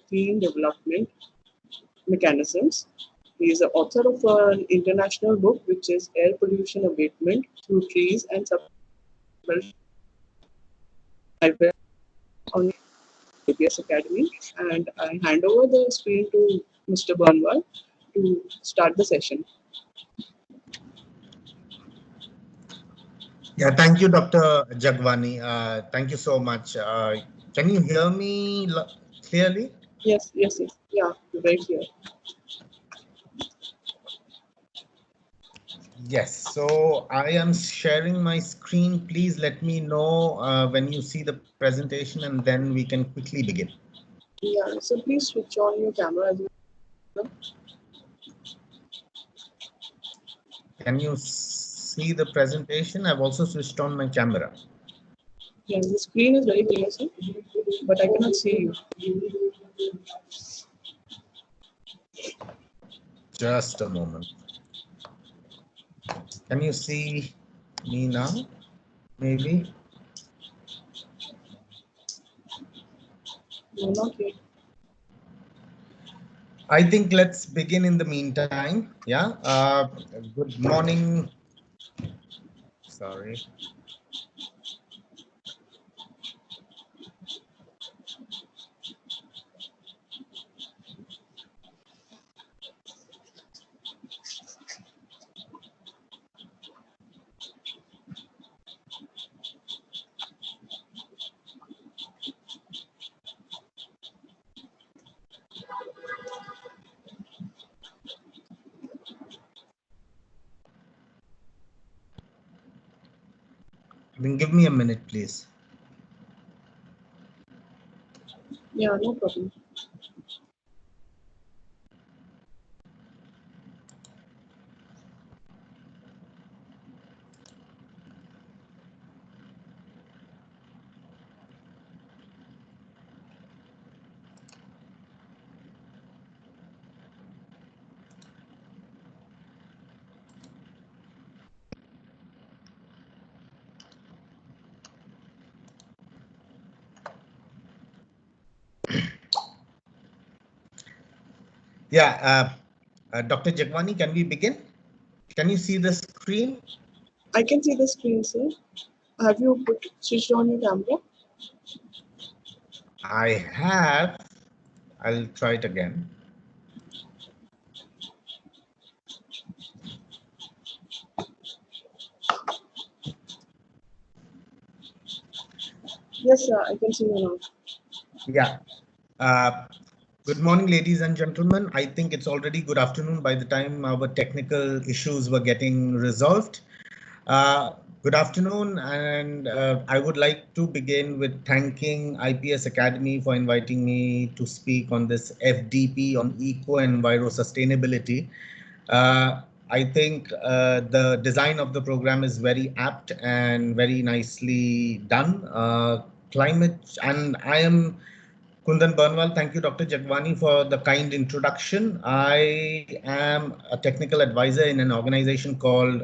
clean development mechanisms. He is the author of an international book which is Air Pollution Abatement Through Trees and I will on APS Academy, and I hand over the screen to Mr. Burnwal to start the session. Yeah, thank you, Dr. Jagwani. Thank you so much. Can you hear me clearly? Yes, yes, yes. Yeah, right here. Yes, so I am sharing my screen. Please let me know when you see the presentation and then we can quickly begin. Yeah, so please switch on your camera as well. Can you see the presentation? I've also switched on my camera. Yeah, the screen is very clear, sir, but I cannot see you. Just a moment. Can you see me now? Maybe. No, not yet. I think let's begin in the meantime. Yeah. Good morning. Sorry. Then give me a minute, please. Yeah, no problem. Yeah, Dr. Jagwani, can we begin? Can you see the screen? I can see the screen, sir. Have you switched on your camera? I have. I'll try it again. Yes, sir, I can see you now. Yeah. Good morning, ladies and gentlemen. I think it's already good afternoon by the time our technical issues were getting resolved. Good afternoon, and I would like to begin with thanking IPS Academy for inviting me to speak on this FDP on eco-enviro sustainability. I think the design of the program is very apt and very nicely done. Climate, and I am Kundan Burnwal. Thank you, Dr. Jagwani, for the kind introduction. I am a technical advisor in an organization called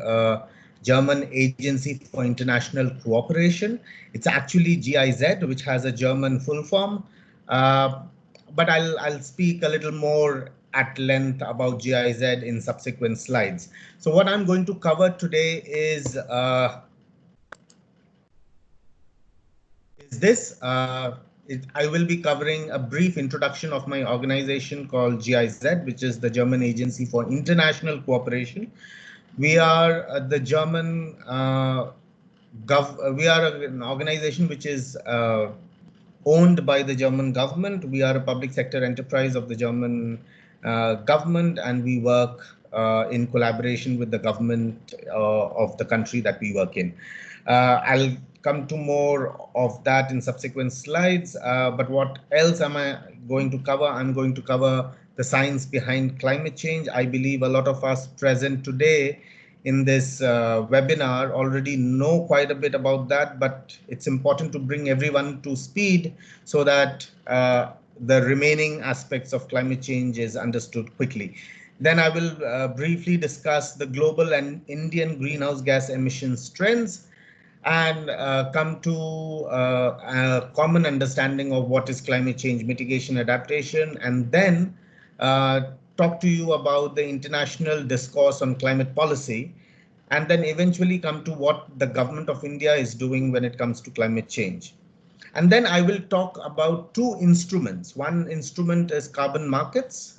German Agency for International Cooperation. It's actually GIZ, which has a German full form. But I'll speak a little more at length about GIZ in subsequent slides. So what I'm going to cover today is this. I will be covering a brief introduction of my organization called GIZ, which is the German Agency for International Cooperation. We are the German we are an organization which is owned by the German government. We are a public sector enterprise of the German government, and we work in collaboration with the government of the country that we work in. I'll come to more of that in subsequent slides. But what else am I going to cover? I'm going to cover the science behind climate change. I believe a lot of us present today in this webinar already know quite a bit about that, but it's important to bring everyone to speed so that the remaining aspects of climate change is understood quickly. Then I will briefly discuss the global and Indian greenhouse gas emissions trends. and come to a common understanding of what is climate change mitigation adaptation, and then talk to you about the international discourse on climate policy, and then eventually come to what the government of India is doing when it comes to climate change. And then I will talk about two instruments. One instrument is carbon markets,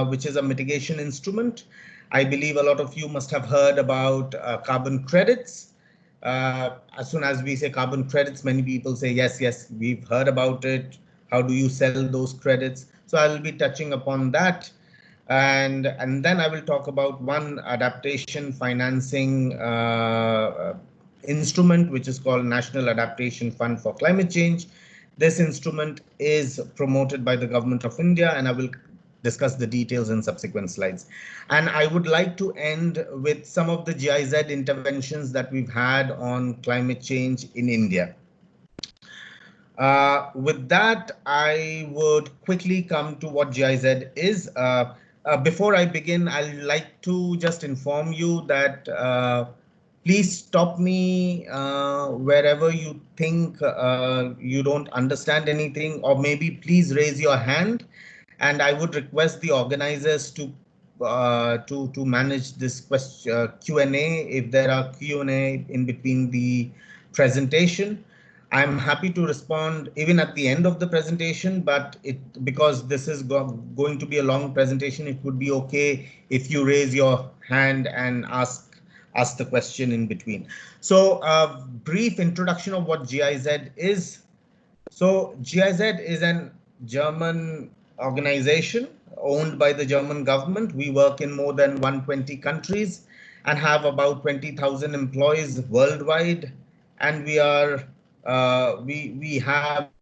which is a mitigation instrument. I believe a lot of you must have heard about carbon credits. As soon as we say carbon credits, many people say, yes, yes, we've heard about it. How do you sell those credits? So I will be touching upon that. And then I will talk about one adaptation financing instrument, which is called National Adaptation Fund for Climate Change. This instrument is promoted by the Government of India, and I will discuss the details in subsequent slides. And I would like to end with some of the GIZ interventions that we've had on climate change in India. With that, I would quickly come to what GIZ is. Before I begin, I'd like to just inform you that please stop me wherever you think you don't understand anything, or maybe please raise your hand. And I would request the organizers to manage this question Q&A if there are Q&A in between the presentation. I'm happy to respond even at the end of the presentation, but because this is going to be a long presentation, it would be okay if you raise your hand and ask the question in between. So a brief introduction of what GIZ is. So GIZ is an German organization owned by the German government. We work in more than 120 countries and have about 20,000 employees worldwide. And we have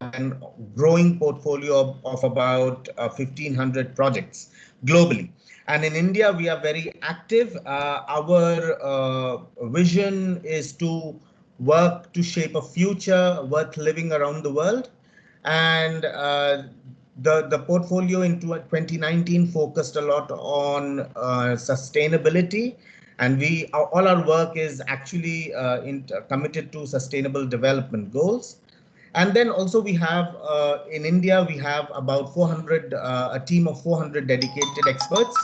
an growing portfolio of about 1,500 projects globally. And in India, we are very active. Our vision is to work to shape a future worth living around the world. And the portfolio in 2019 focused a lot on sustainability. And all our work is actually committed to sustainable development goals. And then also we have in India, we have about 400, a team of 400 dedicated experts.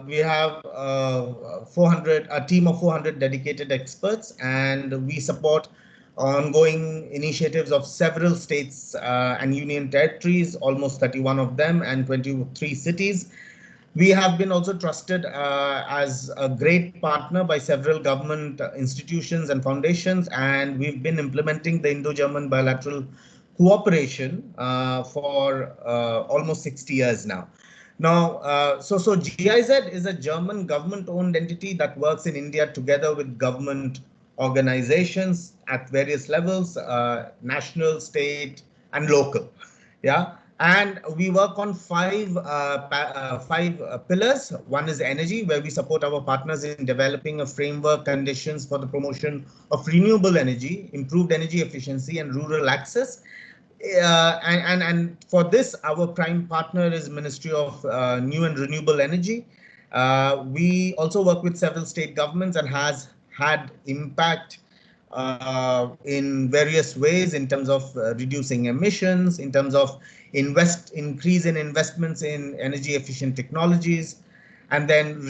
We have a team of 400 dedicated experts, and we support ongoing initiatives of several states and union territories, almost 31 of them, and 23 cities. We have been also trusted as a great partner by several government institutions and foundations, and we've been implementing the Indo-German bilateral cooperation for almost 60 years now. Now, so GIZ is a German government-owned entity that works in India together with government organizations at various levels, national, state, and local. Yeah. And we work on five pillars. One is energy, where we support our partners in developing a framework conditions for the promotion of renewable energy, improved energy efficiency, and rural access. And for this, our prime partner is Ministry of New and Renewable Energy. We also work with several state governments and has had impact in various ways in terms of reducing emissions, in terms of increase in investments in energy efficient technologies, and then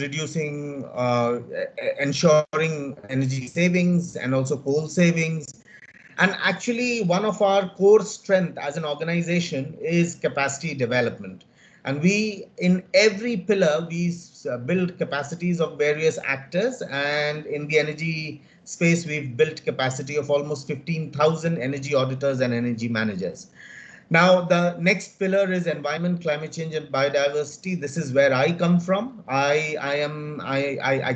ensuring energy savings and also coal savings. And actually, one of our core strength as an organization is capacity development. And in every pillar, we build capacities of various actors. And in the energy space, we've built capacity of almost 15,000 energy auditors and energy managers. Now, the next pillar is environment, climate change, and biodiversity. This is where I come from. I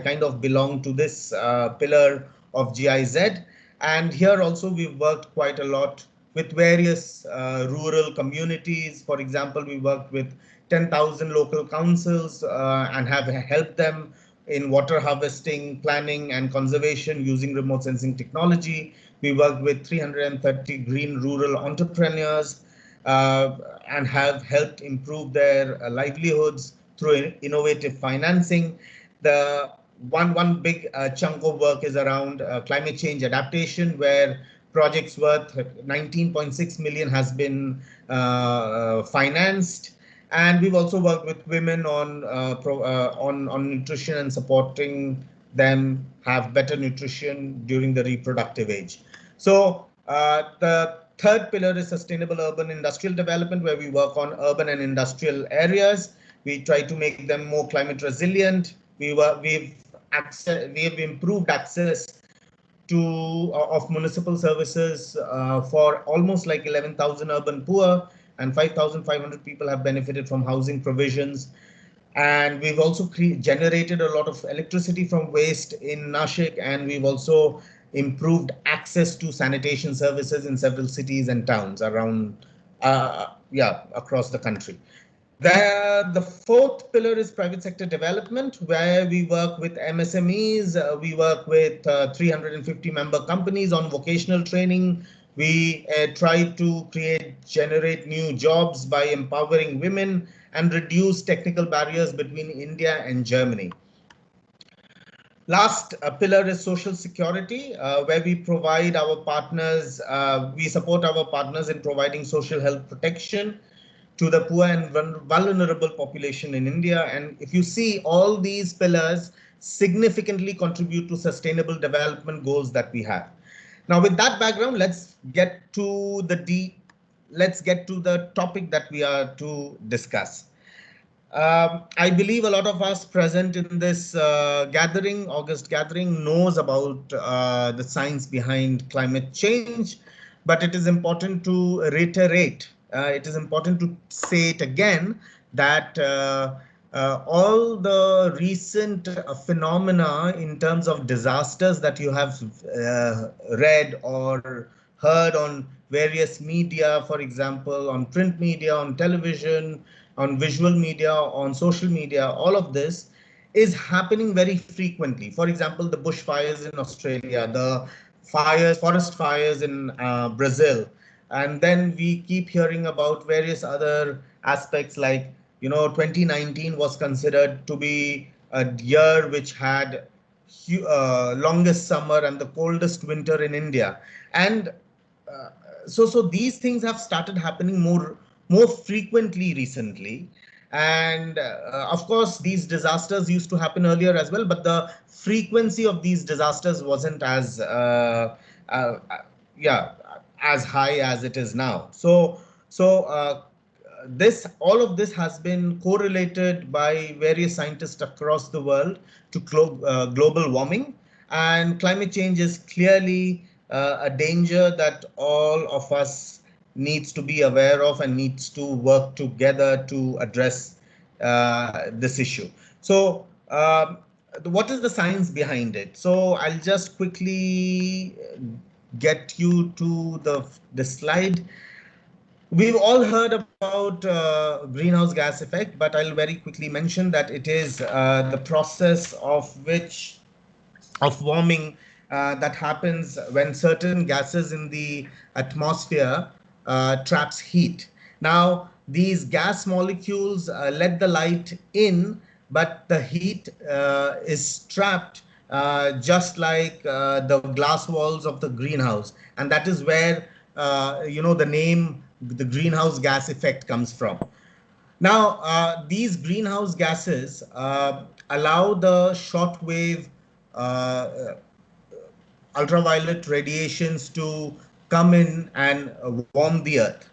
kind of belong to this pillar of GIZ. And here also we've worked quite a lot with various rural communities. For example, we worked with 10,000 local councils and have helped them in water harvesting, planning, and conservation using remote sensing technology. We worked with 330 green rural entrepreneurs and have helped improve their livelihoods through innovative financing. The one big chunk of work is around climate change adaptation, where projects worth 19.6 million has been financed. And we've also worked with women on nutrition and supporting them have better nutrition during the reproductive age. So the third pillar is sustainable urban industrial development, where we work on urban and industrial areas. We try to make them more climate resilient. We've improved access to of municipal services for almost like 11,000 urban poor, and 5,500 people have benefited from housing provisions. And we've also generated a lot of electricity from waste in Nashik, and we've also improved access to sanitation services in several cities and towns around, across the country. The fourth pillar is private sector development, where we work with MSMEs. We work with 350 member companies on vocational training. We try to generate new jobs by empowering women and reduce technical barriers between India and Germany. Last pillar is social security, where we support our partners in providing social health protection to the poor and vulnerable population in India. And if you see, all these pillars significantly contribute to sustainable development goals that we have. Now, with that background, let's get to the topic that we are to discuss. I believe a lot of us present in this August gathering, knows about the science behind climate change, but it is important to reiterate. It is important to say it again that all the recent phenomena in terms of disasters that you have read or heard on various media, for example, on print media, on television, on visual media, on social media, all of this is happening very frequently. For example, the bushfires in Australia, the forest fires in Brazil. And then we keep hearing about various other aspects, like, 2019 was considered to be a year which had longest summer and the coldest winter in India. And so these things have started happening more frequently recently. And of course, these disasters used to happen earlier as well, but the frequency of these disasters wasn't as uh, yeah as high as it is now. So this all of this has been correlated by various scientists across the world to global warming, and climate change is clearly a danger that all of us needs to be aware of and needs to work together to address this issue. So what is the science behind it? So I'll just quickly get you to the slide. We've all heard about greenhouse gas effect, but I'll very quickly mention that it is the process of warming that happens when certain gases in the atmosphere traps heat. Now, these gas molecules let the light in, but the heat is trapped just like the glass walls of the greenhouse. And that is where, the name, the greenhouse gas effect comes from. Now, these greenhouse gases allow the shortwave uh, ultraviolet radiations to come in and warm the earth.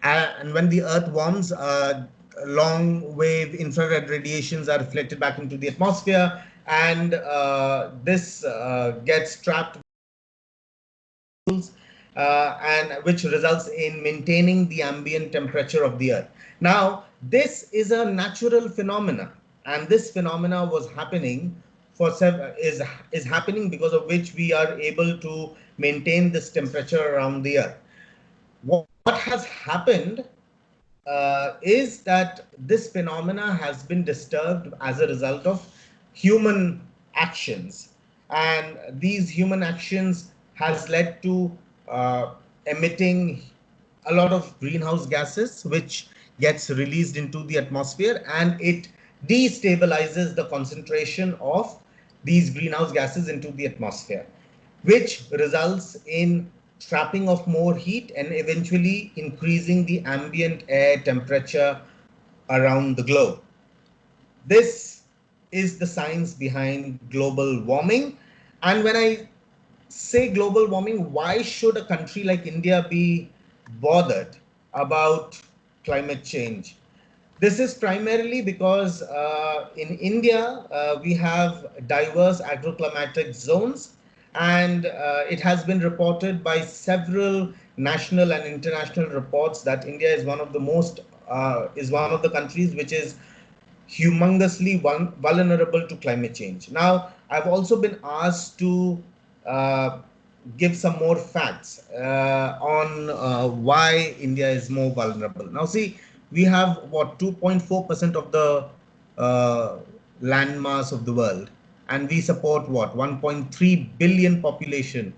And when the earth warms, long wave infrared radiations are reflected back into the atmosphere, and this gets trapped, and which results in maintaining the ambient temperature of the earth. Now, this is a natural phenomena, and this phenomena was happening is happening because of which we are able to maintain this temperature around the earth. What has happened is that this phenomena has been disturbed as a result of human actions, and these human actions has led to emitting a lot of greenhouse gases which gets released into the atmosphere, and it destabilizes the concentration of these greenhouse gases into the atmosphere, which results in trapping of more heat and eventually increasing the ambient air temperature around the globe. This is the science behind global warming. And when I say global warming, why should a country like India be bothered about climate change? This is primarily because in India, we have diverse agroclimatic zones, and it has been reported by several national and international reports that India is one of the is one of the countries which is humongously vulnerable to climate change. Now, I've also been asked to uh, give some more facts on why India is more vulnerable. Now, see, we have what 2.4% of the uh, land mass of the world, and we support what 1.3 billion population,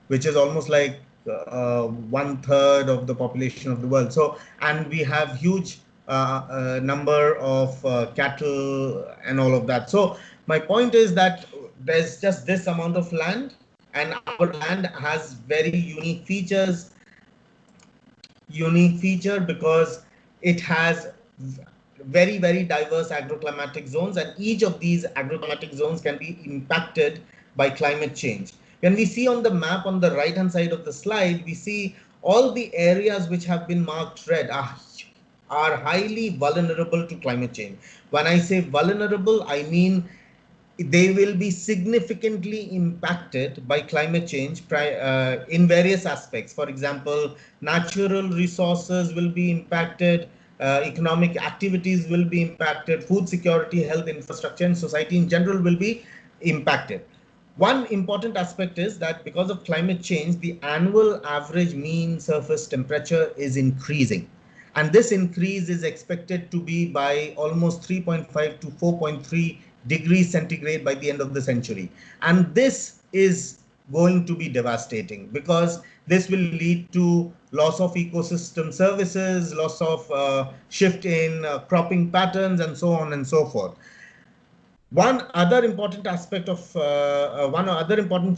which is almost like one third of the population of the world. So, and we have huge number of cattle and all of that. So, my point is that there's just this amount of land, and our land has very unique feature because it has very diverse agroclimatic zones, and each of these agroclimatic zones can be impacted by climate change. When we see on the map on the right hand side of the slide, we see all the areas which have been marked red are highly vulnerable to climate change. When I say vulnerable, I mean they will be significantly impacted by climate change in various aspects. For example, natural resources will be impacted, economic activities will be impacted, food security, health, infrastructure, and society in general will be impacted. One important aspect is that because of climate change, the annual average mean surface temperature is increasing. And this increase is expected to be by almost 3.5 to 4.3 degrees centigrade by the end of the century. And this is going to be devastating because this will lead to loss of ecosystem services, loss of shift in cropping patterns, and so on and so forth. One other important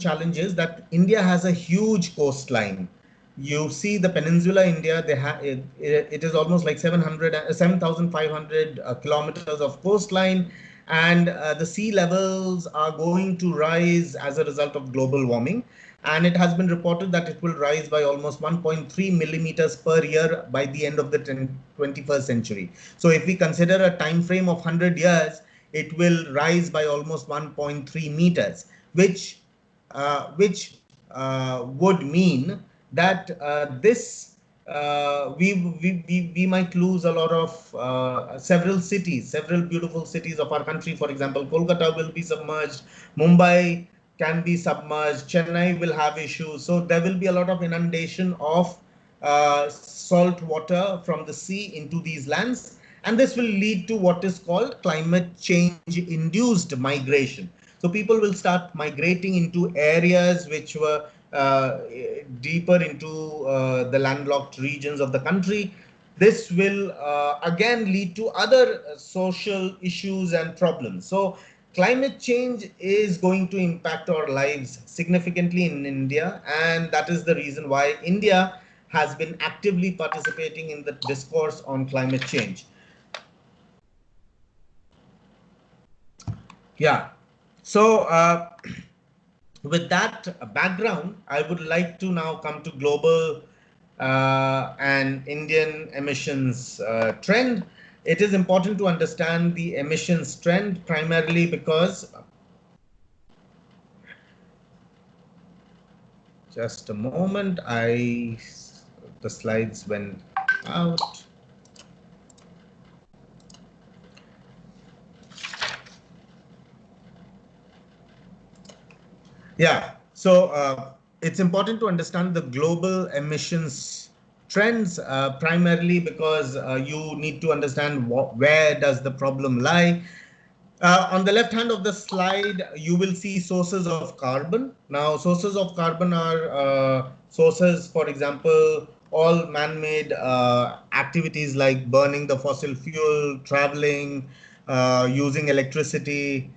challenge is that India has a huge coastline. You see the peninsula India, it is almost like 7,500 kilometers of coastline, and the sea levels are going to rise as a result of global warming. And it has been reported that it will rise by almost 1.3 millimeters per year by the end of the 21st century. So if we consider a time frame of 100 years, it will rise by almost 1.3 meters, which would mean that we might lose a lot of several beautiful cities of our country. For example, Kolkata will be submerged, Mumbai can be submerged, Chennai will have issues. So there will be a lot of inundation of salt water from the sea into these lands, and this will lead to what is called climate change induced migration. So people will start migrating into areas which were deeper into the landlocked regions of the country. This will again lead to other social issues and problems. So climate change is going to impact our lives significantly in India, and that is the reason why India has been actively participating in the discourse on climate change. Yeah. So, with that background, I would like to now come to global and Indian emissions trend. It is important to understand the emissions trend primarily because, just a moment, the slides went out. Yeah, so it's important to understand the global emissions trends primarily because you need to understand where does the problem lie. On the left hand of the slide, you will see sources of carbon. Now, sources of carbon are sources, for example, all man-made activities like burning the fossil fuel, traveling, using electricity,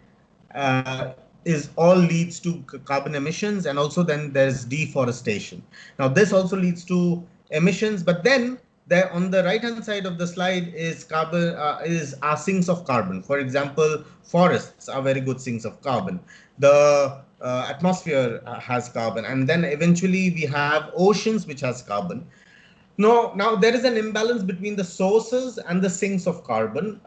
uh, is all leads to carbon emissions, and also then there's deforestation. Now this also leads to emissions, but then there on the right hand side of the slide is carbon is our sinks of carbon. For example, forests are very good sinks of carbon. The atmosphere has carbon, and then eventually we have oceans which has carbon. No, now there is an imbalance between the sources and the sinks of carbon,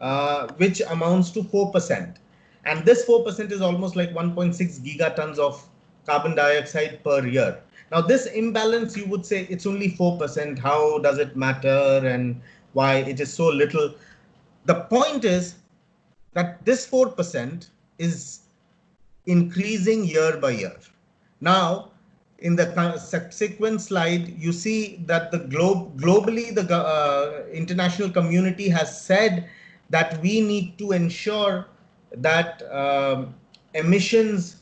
which amounts to 4%. And this 4% is almost like 1.6 gigatons of carbon dioxide per year. Now, this imbalance, you would say it's only 4%. How does it matter and why it is so little? The point is that this 4% is increasing year by year. Now, in the subsequent slide, you see that the globally, the international community has said that we need to ensure that emissions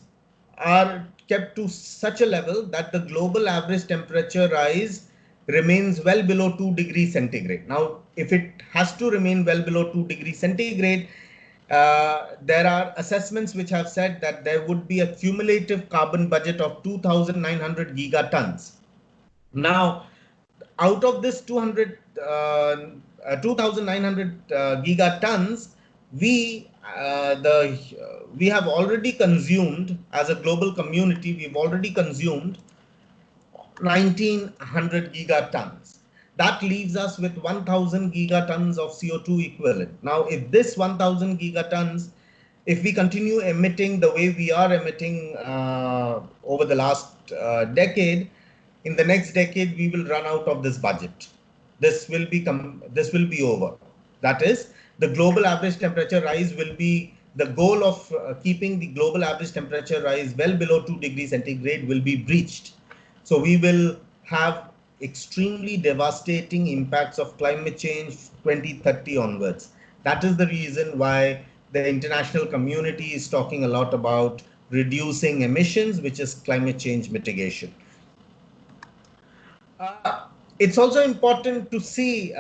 are kept to such a level that the global average temperature rise remains well below 2 degrees centigrade. Now, if it has to remain well below 2 degrees centigrade, there are assessments which have said that there would be a cumulative carbon budget of 2,900 gigatons. Now, out of this 2,900 gigatons, we have already consumed, as a global community, we've already consumed 1,900 gigatons. That leaves us with 1,000 gigatons of CO2 equivalent. Now, if this 1,000 gigatons, if we continue emitting the way we are emitting over the last decade, in the next decade we will run out of this budget. This will be over. That is, the global average temperature rise will be the goal of keeping the global average temperature rise well below 2 degrees centigrade will be breached. So we will have extremely devastating impacts of climate change 2030 onwards. That is the reason why the international community is talking a lot about reducing emissions, which is climate change mitigation. It's also important to see,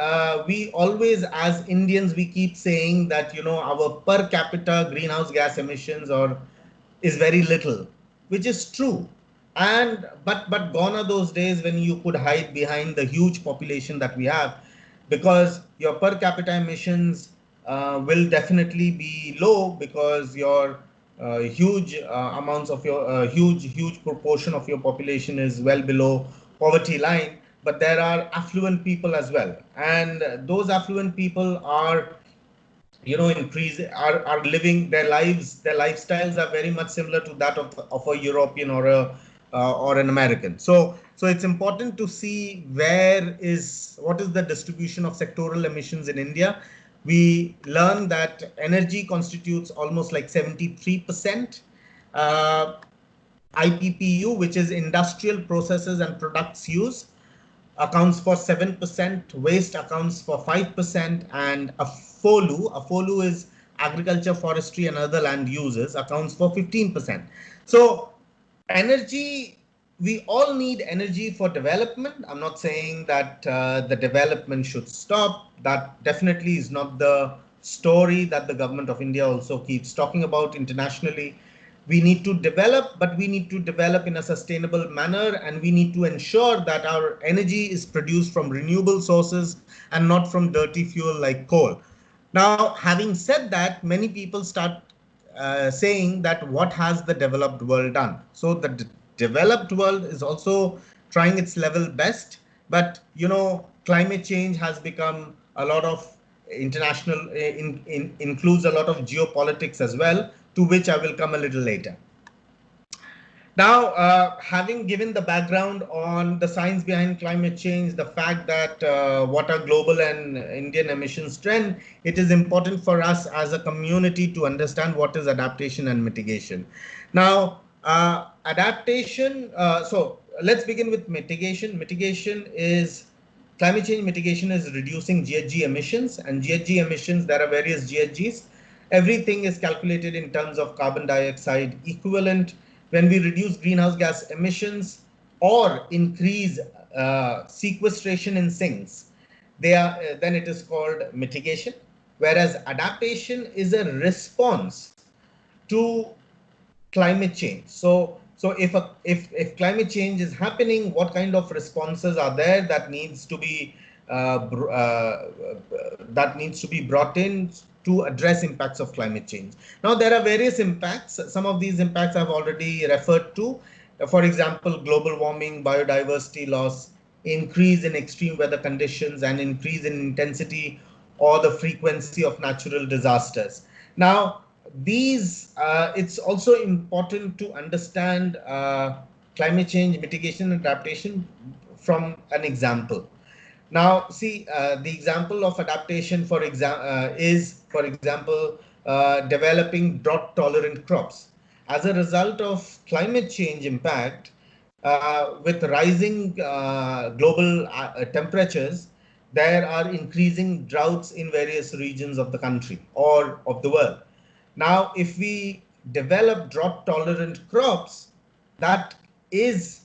we always, as Indians, we keep saying that, our per capita greenhouse gas emissions is very little, which is true. And but gone are those days when you could hide behind the huge population that we have, because your per capita emissions will definitely be low, because your huge amounts of your huge proportion of your population is well below poverty line. But there are affluent people as well, and those affluent people are are living their lives, their lifestyles are very much similar to that of a European or an American. So it's important to see what is the distribution of sectoral emissions in India. We learn that energy constitutes almost like 73%. IPPU, which is industrial processes and products use, accounts for 7%, waste accounts for 5%, and AFOLU is agriculture, forestry, and other land uses, accounts for 15%. So energy, we all need energy for development. I'm not saying that the development should stop. That definitely is not the story that the government of India also keeps talking about internationally. We need to develop, but we need to develop in a sustainable manner, and we need to ensure that our energy is produced from renewable sources and not from dirty fuel like coal. Now, having said that, many people start saying that what has the developed world done? So the developed world is also trying its level best, but climate change has become a lot of international, includes a lot of geopolitics as well, to which I will come a little later. Now, having given the background on the science behind climate change, the fact that what are global and Indian emissions trend, it is important for us as a community to understand what is adaptation and mitigation. Now, adaptation, so let's begin with mitigation. Climate change mitigation is reducing GHG emissions, and GHG emissions, there are various GHGs. Everything is calculated in terms of carbon dioxide equivalent. When we reduce greenhouse gas emissions or increase sequestration in sinks, then it is called mitigation. Whereas adaptation is a response to climate change. So if climate change is happening, what kind of responses are there that needs to be brought in to address impacts of climate change? Now, there are various impacts. Some of these impacts I've already referred to. For example, global warming, biodiversity loss, increase in extreme weather conditions, and increase in intensity or the frequency of natural disasters. Now, it's also important to understand climate change mitigation and adaptation from an example. Now, see, the example of adaptation, is, for example, developing drought-tolerant crops. As a result of climate change impact, with rising global temperatures, there are increasing droughts in various regions of the country or of the world. Now, if we develop drought-tolerant crops, that is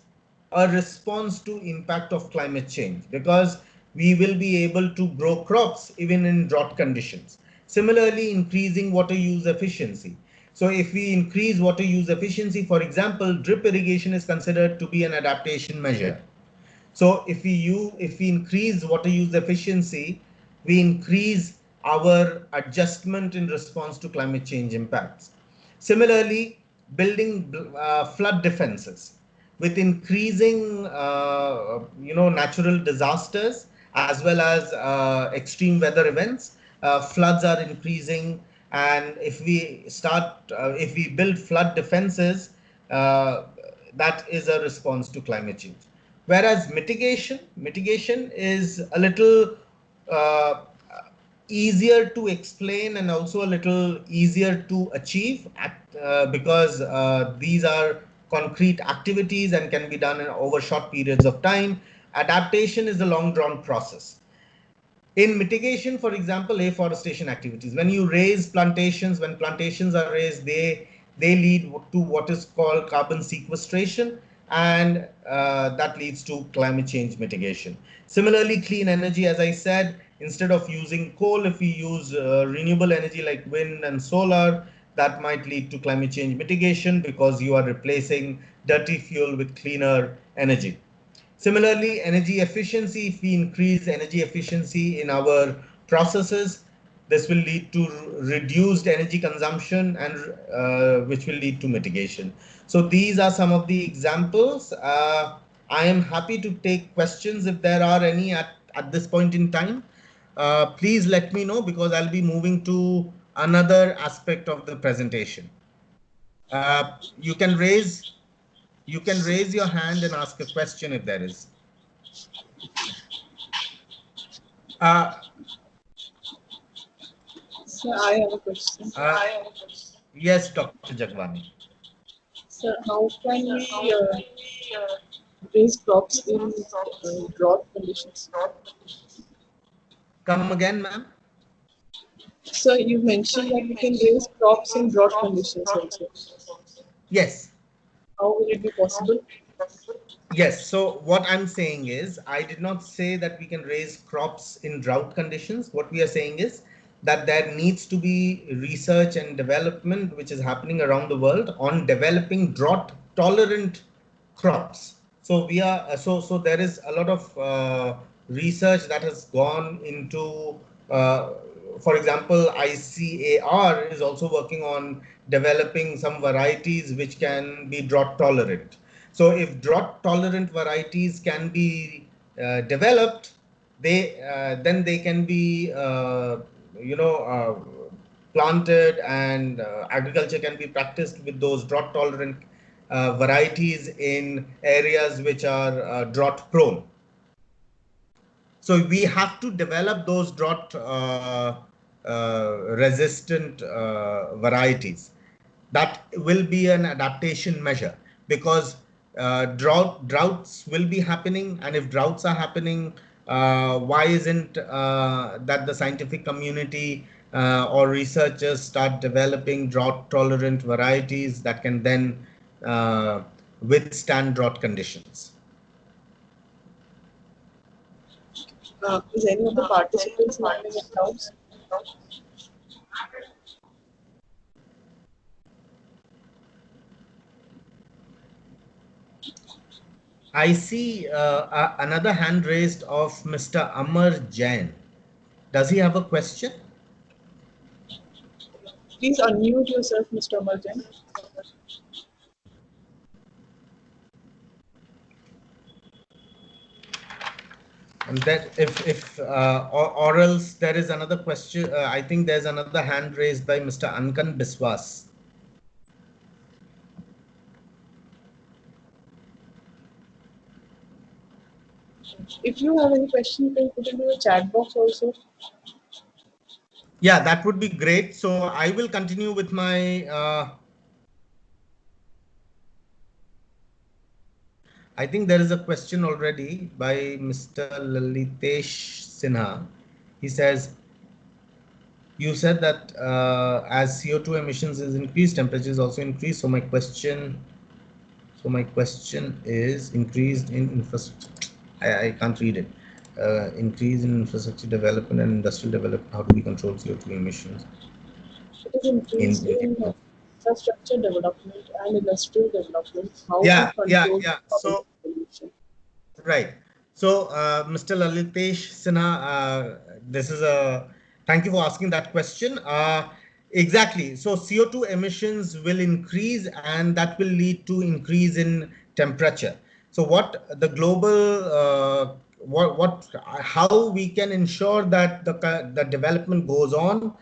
a response to impact of climate change, because we will be able to grow crops even in drought conditions. Similarly, increasing water use efficiency. So if we increase water use efficiency, for example, drip irrigation is considered to be an adaptation measure. So if we increase water use efficiency, we increase our adjustment in response to climate change impacts. Similarly, building flood defenses. With increasing natural disasters as well as extreme weather events, floods are increasing, and if we build flood defenses, uh, that is a response to climate change. Whereas mitigation is a little uh, easier to explain and also a little easier to achieve because these are concrete activities and can be done in over short periods of time. Adaptation is a long drawn process. In mitigation, for example, afforestation activities, when plantations are raised, they lead to what is called carbon sequestration, and that leads to climate change mitigation. Similarly, clean energy, as I said, instead of using coal, if we use renewable energy like wind and solar, that might lead to climate change mitigation because you are replacing dirty fuel with cleaner energy. Similarly, energy efficiency, if we increase energy efficiency in our processes, this will lead to reduced energy consumption, and which will lead to mitigation. So these are some of the examples. I am happy to take questions if there are any at this point in time. Please let me know, because I'll be moving to another aspect of the presentation. Uh, you can raise you can raise your hand and ask a question if there is. Uh, So I have a question. uh, yes, Dr. Jagwani. So how can we raise crops in drought conditions? Come again, ma'am. So you mentioned that we can raise crops in drought conditions also. Yes. How will it be possible? Yes. So what I'm saying is, I did not say that we can raise crops in drought conditions. What we are saying is that there needs to be research and development which is happening around the world on developing drought tolerant crops. So there is a lot of research that has gone into, uh, for example, ICAR is also working on developing some varieties which can be drought tolerant. So if drought tolerant varieties can be developed, then they can be you know uh, planted, and agriculture can be practiced with those drought tolerant varieties in areas which are drought prone. So we have to develop those drought resistant varieties. That will be an adaptation measure, because droughts will be happening, and if droughts are happening, why isn't that the scientific community or researchers start developing drought tolerant varieties that can then uh, withstand drought conditions? Is any of the participants having any doubts? I see another hand raised of Mr. Amar Jain. Does he have a question? Please unmute yourself, Mr. Amarjan. And that or else there is another question. I think there's another hand raised by Mr. Ankan Biswas. If you have any question, you can put into the chat box also. Yeah, that would be great. So I will continue with my. I think there is a question already by Mr. Lalitesh Sinha. He says, you said that as CO2 emissions is increased, temperatures also increase. So my question is increased in infrastructure. I can't read it. Increase in infrastructure development and industrial development. How do we control CO2 emissions? It is increased in infrastructure development and industrial development. How we control carbon So pollution. right. So, Mr. Lalitesh Sinha, this is a thank you for asking that question. Exactly. So, CO2 emissions will increase, and that will lead to increase in temperature. So, what the global how we can ensure that the development goes on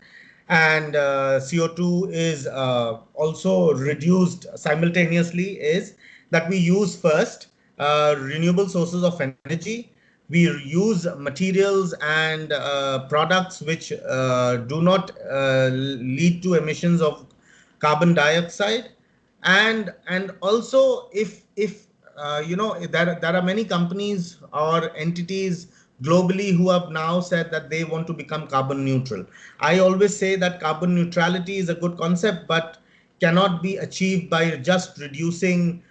and CO2 is also reduced simultaneously is that we use first renewable sources of energy. We use materials and products which do not lead to emissions of carbon dioxide, and also if there are many companies or entities globally who have now said that they want to become carbon neutral. I always say that carbon neutrality is a good concept, but cannot be achieved by just reducing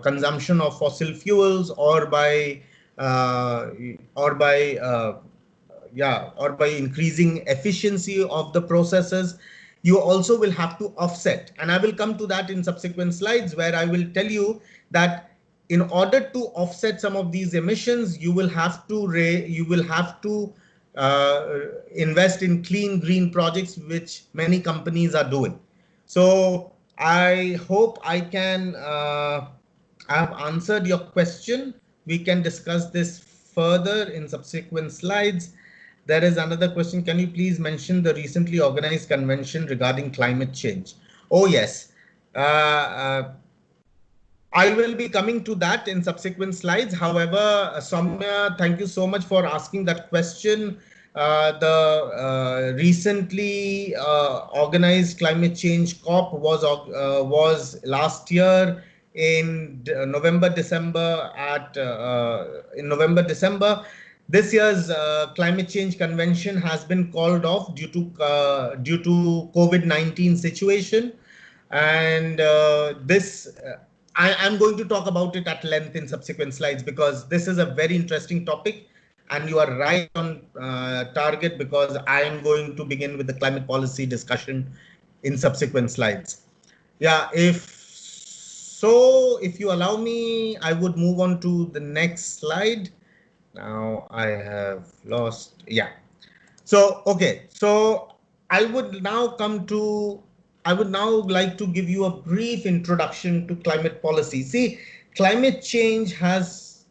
consumption of fossil fuels uh, or by or by increasing efficiency of the processes. You also will have to offset, and I will come to that in subsequent slides where I will tell you that in order to offset some of these emissions, you will have to invest in clean green projects, which many companies are doing. So I hope I have answered your question. We can discuss this further in subsequent slides. There is another question. Can you please mention the recently organized convention regarding climate change? Oh, yes. Uh, uh, I will be coming to that in subsequent slides. However, Soumya, thank you so much for asking that question. The recently organized climate change COP was last year in November, December in November, December. This year's climate change convention has been called off due to COVID-19 situation, and I am going to talk about it at length in subsequent slides because this is a very interesting topic, and you are right on target because I am going to begin with the climate policy discussion in subsequent slides. Yeah, if you allow me, I would move on to the next slide. Now I have lost, yeah. So, okay, so I would now come to, I would now like to give you a brief introduction to climate policy. See, climate change has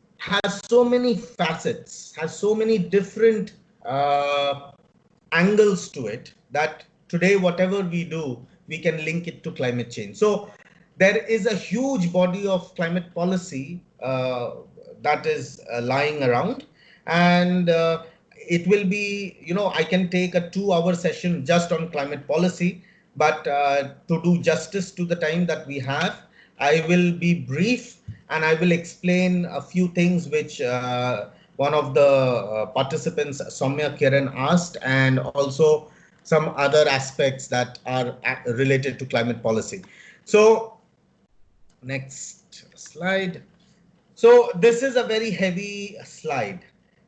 so many facets, has so many different uh, angles to it that today, whatever we do, we can link it to climate change. So there is a huge body of climate policy that is lying around, and it will be, I can take a 2 hour session just on climate policy, but to do justice to the time that we have, I will be brief and I will explain a few things which one of the participants, Soumya Kiran, asked, and also some other aspects that are related to climate policy. So, next slide. So this is a very heavy slide.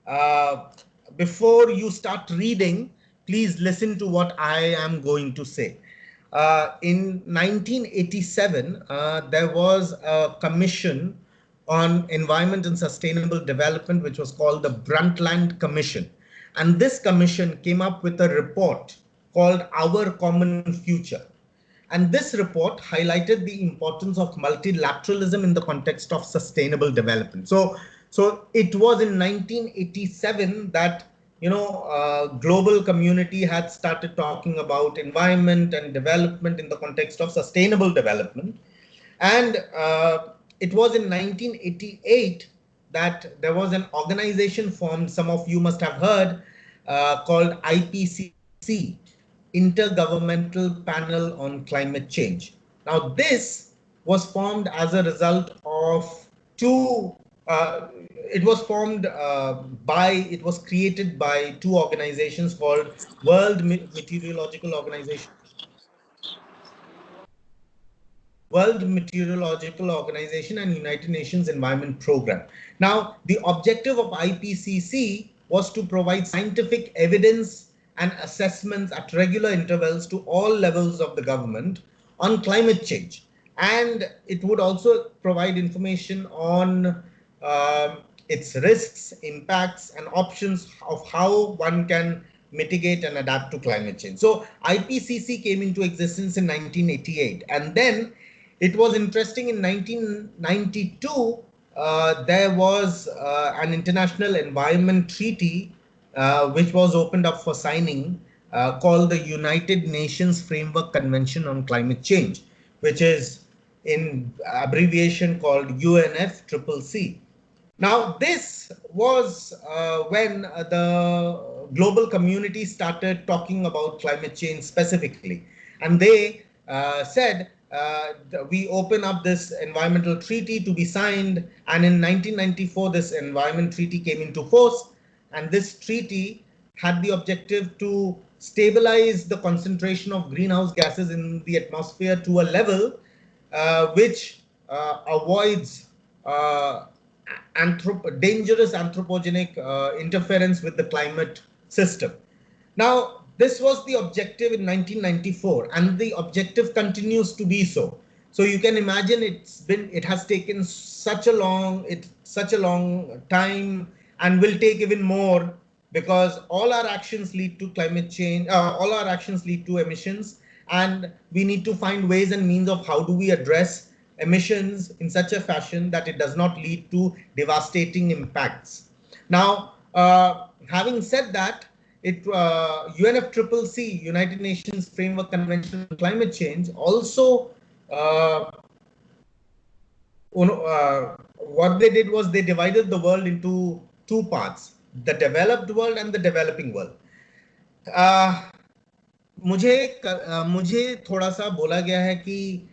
Uh, Before you start reading, please listen to what I am going to say. in 1987, there was a commission on environment and sustainable development, which was called the Brundtland Commission. And this commission came up with a report called Our Common Future. And this report highlighted the importance of multilateralism in the context of sustainable development. So it was in 1987 that global community had started talking about environment and development in the context of sustainable development. And it was in 1988 that there was an organization formed, some of you must have heard, called IPCC, Intergovernmental Panel on Climate Change. Now, this was formed as a result of two, it was formed it was created by two organizations called World Meteorological Organization and United Nations Environment Program. Now, the objective of IPCC was to provide scientific evidence and assessments at regular intervals to all levels of the government on climate change. And it would also provide information on its risks, impacts, and options of how one can mitigate and adapt to climate change. So IPCC came into existence in 1988, and then it was interesting in 1992, there was an international environment treaty which was opened up for signing called the United Nations Framework Convention on Climate Change, which is in abbreviation called UNFCCC. Now, this was when the global community started talking about climate change specifically. And they said, we open up this environmental treaty to be signed. And in 1994, this environment treaty came into force. And this treaty had the objective to stabilize the concentration of greenhouse gases in the atmosphere to a level which avoids dangerous anthropogenic interference with the climate system. Now, this was the objective in 1994, and the objective continues to be so. So you can imagine it has taken such a long time, and will take even more, because all our actions lead to climate change, all our actions lead to emissions, and we need to find ways and means of how do we address emissions in such a fashion that it does not lead to devastating impacts. Now, having said that, UNFCCC, United Nations Framework Convention on Climate Change, also what they did was they divided the world into two parts, the developed world and the developing world. मुझे थोड़ा सा बोला गया है कि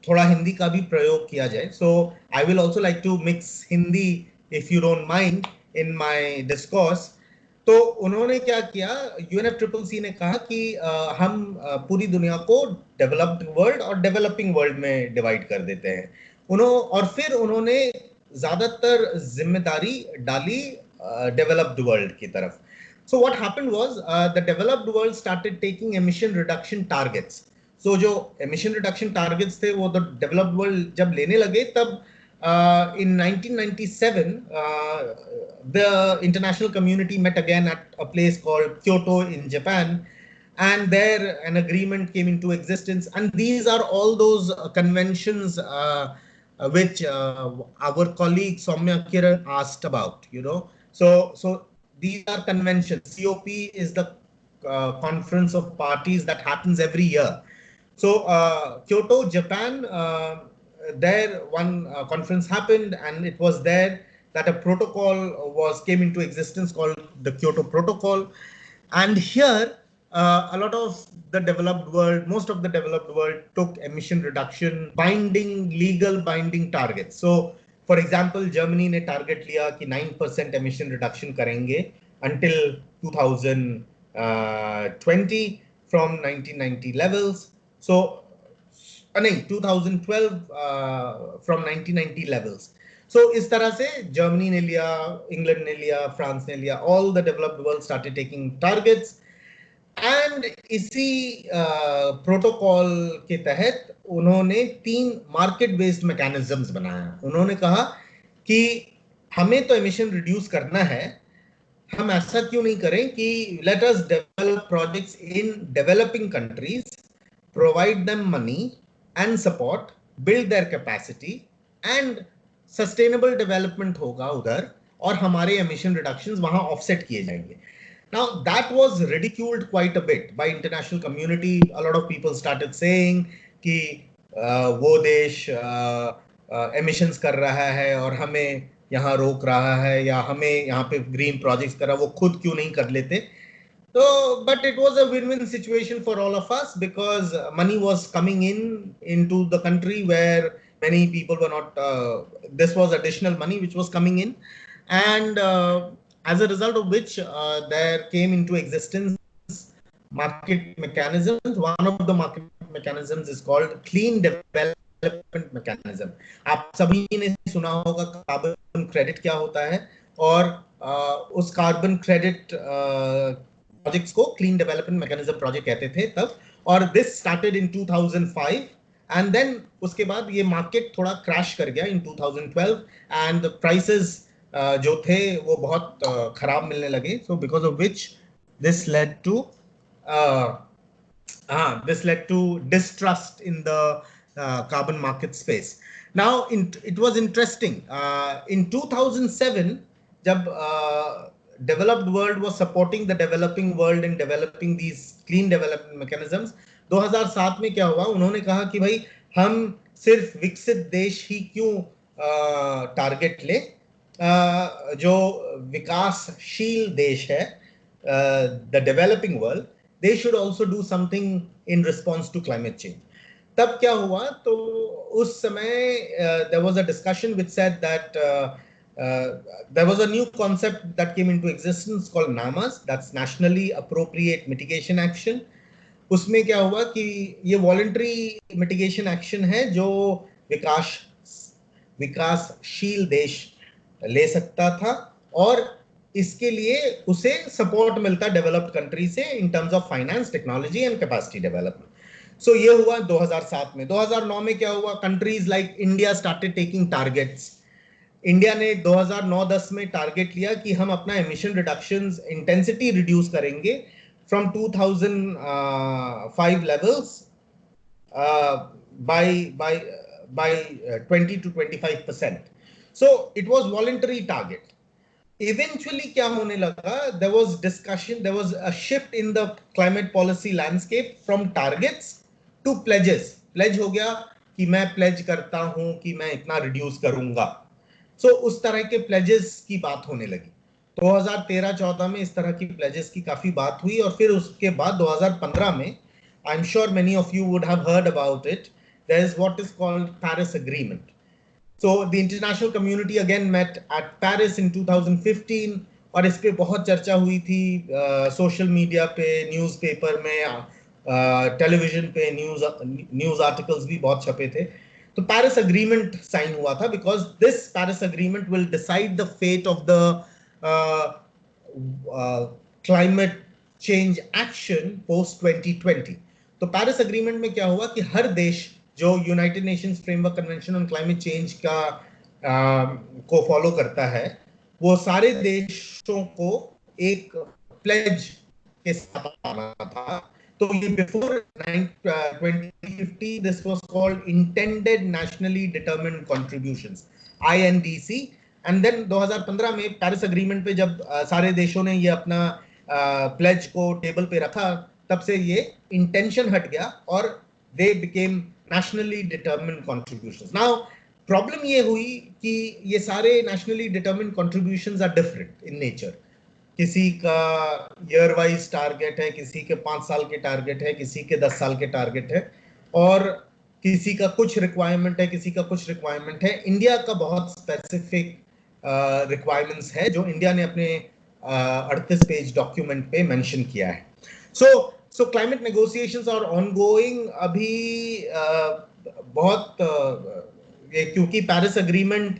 थोड़ा हिंदी का भी प्रयोग किया जाए. So I will also like to mix Hindi, if you don't mind, in my discourse. तो उन्होंने क्या किया, UNFCCC ने कहा कि हम पूरी दुनिया को डेवलप्ड वर्ल्ड और डेवलपिंग वर्ल्ड में डिवाइड कर देते हैं. और फिर उन्होंने ज्यादातर जिम्मेदारी डाली डेवलप्ड वर्ल्ड की तरफ. So what happened was the developed world started taking emission reduction targets. So जो emission reduction targets थे वो the developed world जब लेने लगे, तब in 1997 the international community met again at a place called Kyoto in Japan, and there an agreement came into existence. And these are all those conventions which our colleague Soumya Kiran asked about, So these are conventions. COP is the conference of parties that happens every year. So Kyoto, Japan, there one conference happened, and it was there that a protocol came into existence called the Kyoto Protocol. And here a lot of the developed world, most of the developed world took emission reduction legal binding targets. So for example, Germany ने target लिया कि 9% emission reduction करेंगे until 2020 from 1990 levels. So 2012 from 1990 levels. So इस तरह से Germany ने लिया, England ने लिया, France ने लिया, all the developed world started taking targets. And इसी प्रोटोकॉल के तहत उन्होंने 3 मार्केट बेस्ड मैकेनिज्म्स बनाया। उन्होंने कहा कि हमें तो एमिशन रिड्यूस करना है, हम ऐसा क्यों नहीं करें कि let us develop projects in developing countries, provide them money and support, build their capacity and sustainable development होगा उधर, और हमारे एमिशन रिडक्शंस वहां ऑफसेट किए जाएंगे। Now that was ridiculed quite a bit by international community. A lot of people started saying कि वो देश emissions कर रहा है और हमें यहाँ रोक रहा है, या हमें यहाँ पे green projects कर रहा है, वो खुद क्यों नहीं कर लेते। So, but it was a win-win situation for all of us because money was coming into the country where many people were not. This was additional money which was coming in, and as a result of which there came into existence market mechanisms. One of the market mechanisms is called clean development mechanism. आप सभी ने सुना होगा carbon credit क्या होता है, और उस कार्बन क्रेडिट प्रोजेक्ट्स को क्लीन डेवलपमेंट मैकेनिज्म प्रोजेक्ट कहते थे तब, और this started in 2005 and then उसके बाद ये मार्केट थोड़ा क्रैश कर गया इन 2012 एंड प्राइसेस जो थे वो बहुत खराब मिलने लगे, so because of which this led to this led to distrust in the carbon market space. Now it was interesting in 2007 जब developed world was supporting the developing world in developing these clean development mechanisms, 2007 में क्या हुआ, उन्होंने कहा कि भाई हम सिर्फ विकसित देश ही क्यों टारगेट ले, जो विकासशील देश है, the developing world, they should also do something in response to climate change. तब क्या हुआ, तो उस समय there was a discussion which said that there was a new concept that came into existence called NAMAs, that's Nationally Appropriate Mitigation Action. उसमें क्या हुआ कि ये वॉलंटरी मिटिगेशन एक्शन है जो विकासशील देश ले सकता था, और इसके लिए उसे सपोर्ट मिलता डेवलप्ड कंट्री से in terms of finance, technology and capacity development. So ये हुआ 2007 में। 2009 में क्या हुआ, countries like India started taking targets. India ने 2009-10 में टारगेट लिया कि हम अपना एमिशन रिडक्शंस इंटेंसिटी रिड्यूस करेंगे from 2005 levels by 20 to 25%. So it was voluntary target. Eventually क्या होने लगा, there was discussion, there was a shift in the climate policy landscape from targets to pledges. Pledge हो गया कि मैं pledge करता हूं कि मैं इतना reduce करूंगा, so उस तरह के pledges की बात होने लगी। 2013-14 में इस तरह की pledges की काफी बात हुई, और फिर उसके बाद 2015 में I'm sure many of you would have heard about it, there is what is called Paris Agreement. So the international community again met at Paris in 2015, और इस पे बहुत चर्चा हुई थी, सोशल मीडिया पे, न्यूज़पेपर में, टेलीविजन पे न्यूज़ आर्टिकल्स भी बहुत छपे थे। तो पेरिस अग्रीमेंट साइन हुआ था because this Paris agreement will decide the fate of the climate change action post 2020। तो पेरिस अग्रीमेंट में क्या हुआ कि हर देश जो United Nations framework convention on climate change का को फॉलो करता है, वो सारे देशों को एक प्लेज के साथ आना था। तो ये before 2050 this was called intended nationally determined contributions, INDC, and then 2015 में पेरिस अग्रीमेंट पे जब सारे देशों ने ये अपना प्लेज को टेबल पे रखा, तब से ये इंटेंशन हट गया और they became nationally determined contributions. Now problem ये हुई कि ये सारे nationally determined contributions are different in nature. किसी का year wise target है, किसी के 5 साल के target है, किसी के 10 साल के target है, और किसी का कुछ requirement है, किसी का कुछ requirement है। इंडिया का बहुत specific requirements है जो इंडिया ने अपने 38 पेज डॉक्यूमेंट पे मेंशन किया है। So climate negotiations are ongoing अभी बहुत ये क्योंकि Paris Agreement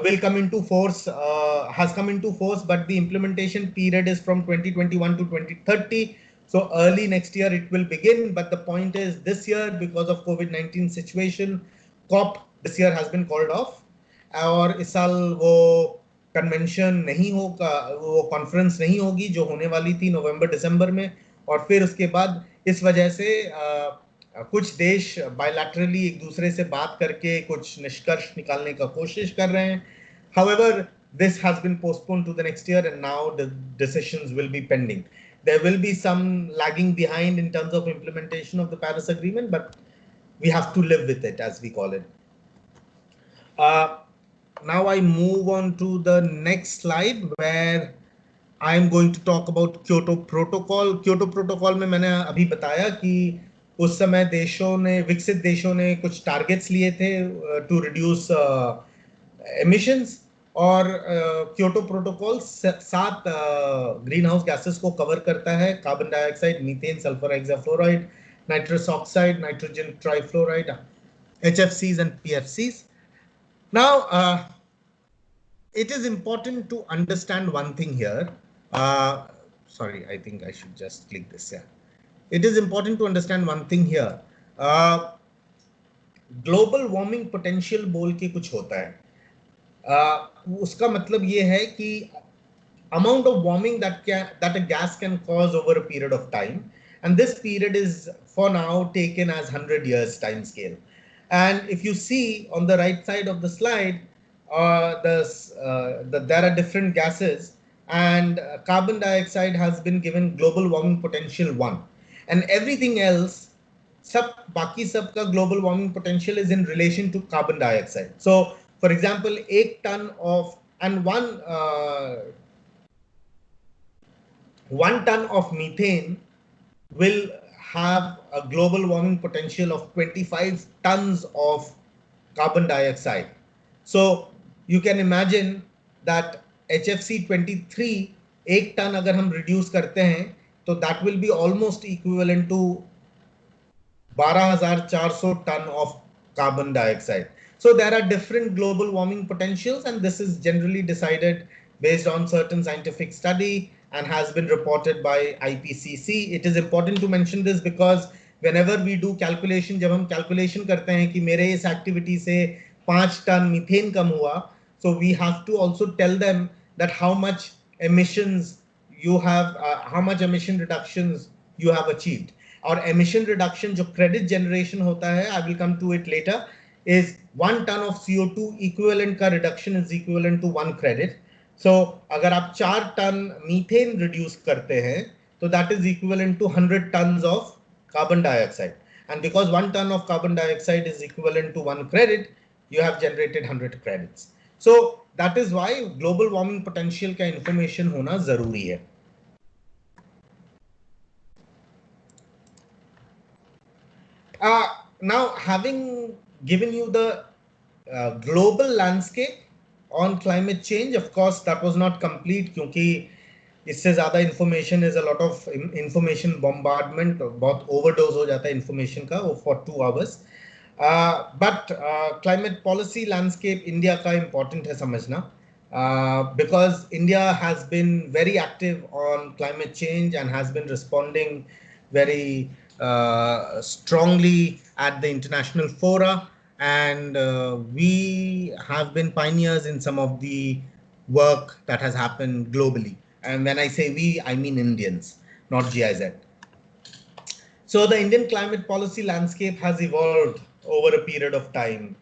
will come into force, has come into force, but the implementation period is from 2021 to 2030. So early next year it will begin, but the point is this year because of COVID-19 situation, COP this year has been called off और इस साल वो convention नहीं होगा, वो conference नहीं होगी जो होने वाली थी नवंबर दिसंबर में, और फिर उसके बाद इस वजह से कुछ देश बायलैटरली एक दूसरे से बात करके कुछ निष्कर्ष निकालने का कोशिश कर रहे हैं. However, this has been postponed to the next year and now the decisions will be pending. There will be some lagging behind in terms of implementation of the Paris Agreement, but we have to live with it, as we call it. Now I move on to the next slide where I'm going to talk about Kyoto Protocol. Kyoto Protocol में मैंने अभी बताया कि उस समय देशों ने, विकसित देशों ने कुछ टारगेट्स लिए थे to reduce emissions, और Kyoto protocol 7 green house gases को कवर करता है: carbon dioxide, methane, sulphur hexafluoride, nitrous oxide, nitrogen trifluoride, HFCs and PFCs. Now, it is important to understand one thing here. Sorry, I think I should just click this here. It is important to understand one thing here. Global warming potential बोल के कुछ होता है. उसका मतलब ये है कि amount of warming that a gas can cause over a period of time, and this period is for now taken as 100 years time scale. And if you see on the right side of the slide, there are different gases, and carbon dioxide has been given global warming potential 1, and everything else, बाकी सब का global warming potential is in relation to carbon dioxide. So for example, 1 ton of, and 1 ton of methane will have a global warming potential of 25 tons of carbon dioxide. So you can imagine that HFC 23 1 ton अगर हम reduce करते हैं तो that will be almost equivalent to 12,400 ton of carbon dioxide. So there are different global warming potentials, and this is generally decided based on certain scientific study and has been reported by IPCC. It is important to mention this because whenever we do calculation, जब हम calculation करते हैं कि मेरे इस activity से 5 ton methane कम हुआ, so we have to also tell them that how much emissions you have, how much emission reductions you have achieved. और emission reduction जो credit generation होता है, I will come to it later, is 1 ton of CO2 equivalent का reduction is equivalent to 1 credit. So अगर आप 4 ton methane reduce करते हैं तो that is equivalent to 100 tons of carbon dioxide. And because 1 ton of carbon dioxide is equivalent to 1 credit, you have generated 100 credits. So that is why global warming potential का information होना जरूरी है. Now, having given you the global landscape on climate change, of course, that was not complete क्योंकि इससे ज़्यादा information is a lot of information bombardment, बहुत overdose हो जाता है information का for 2 hours. But climate policy landscape India का important है समझना, because India has been very active on climate change and has been responding very strongly at the international fora, and we have been pioneers in some of the work that has happened globally. And when I say we, I mean Indians, not GIZ. So the Indian climate policy landscape has evolved over a period of time.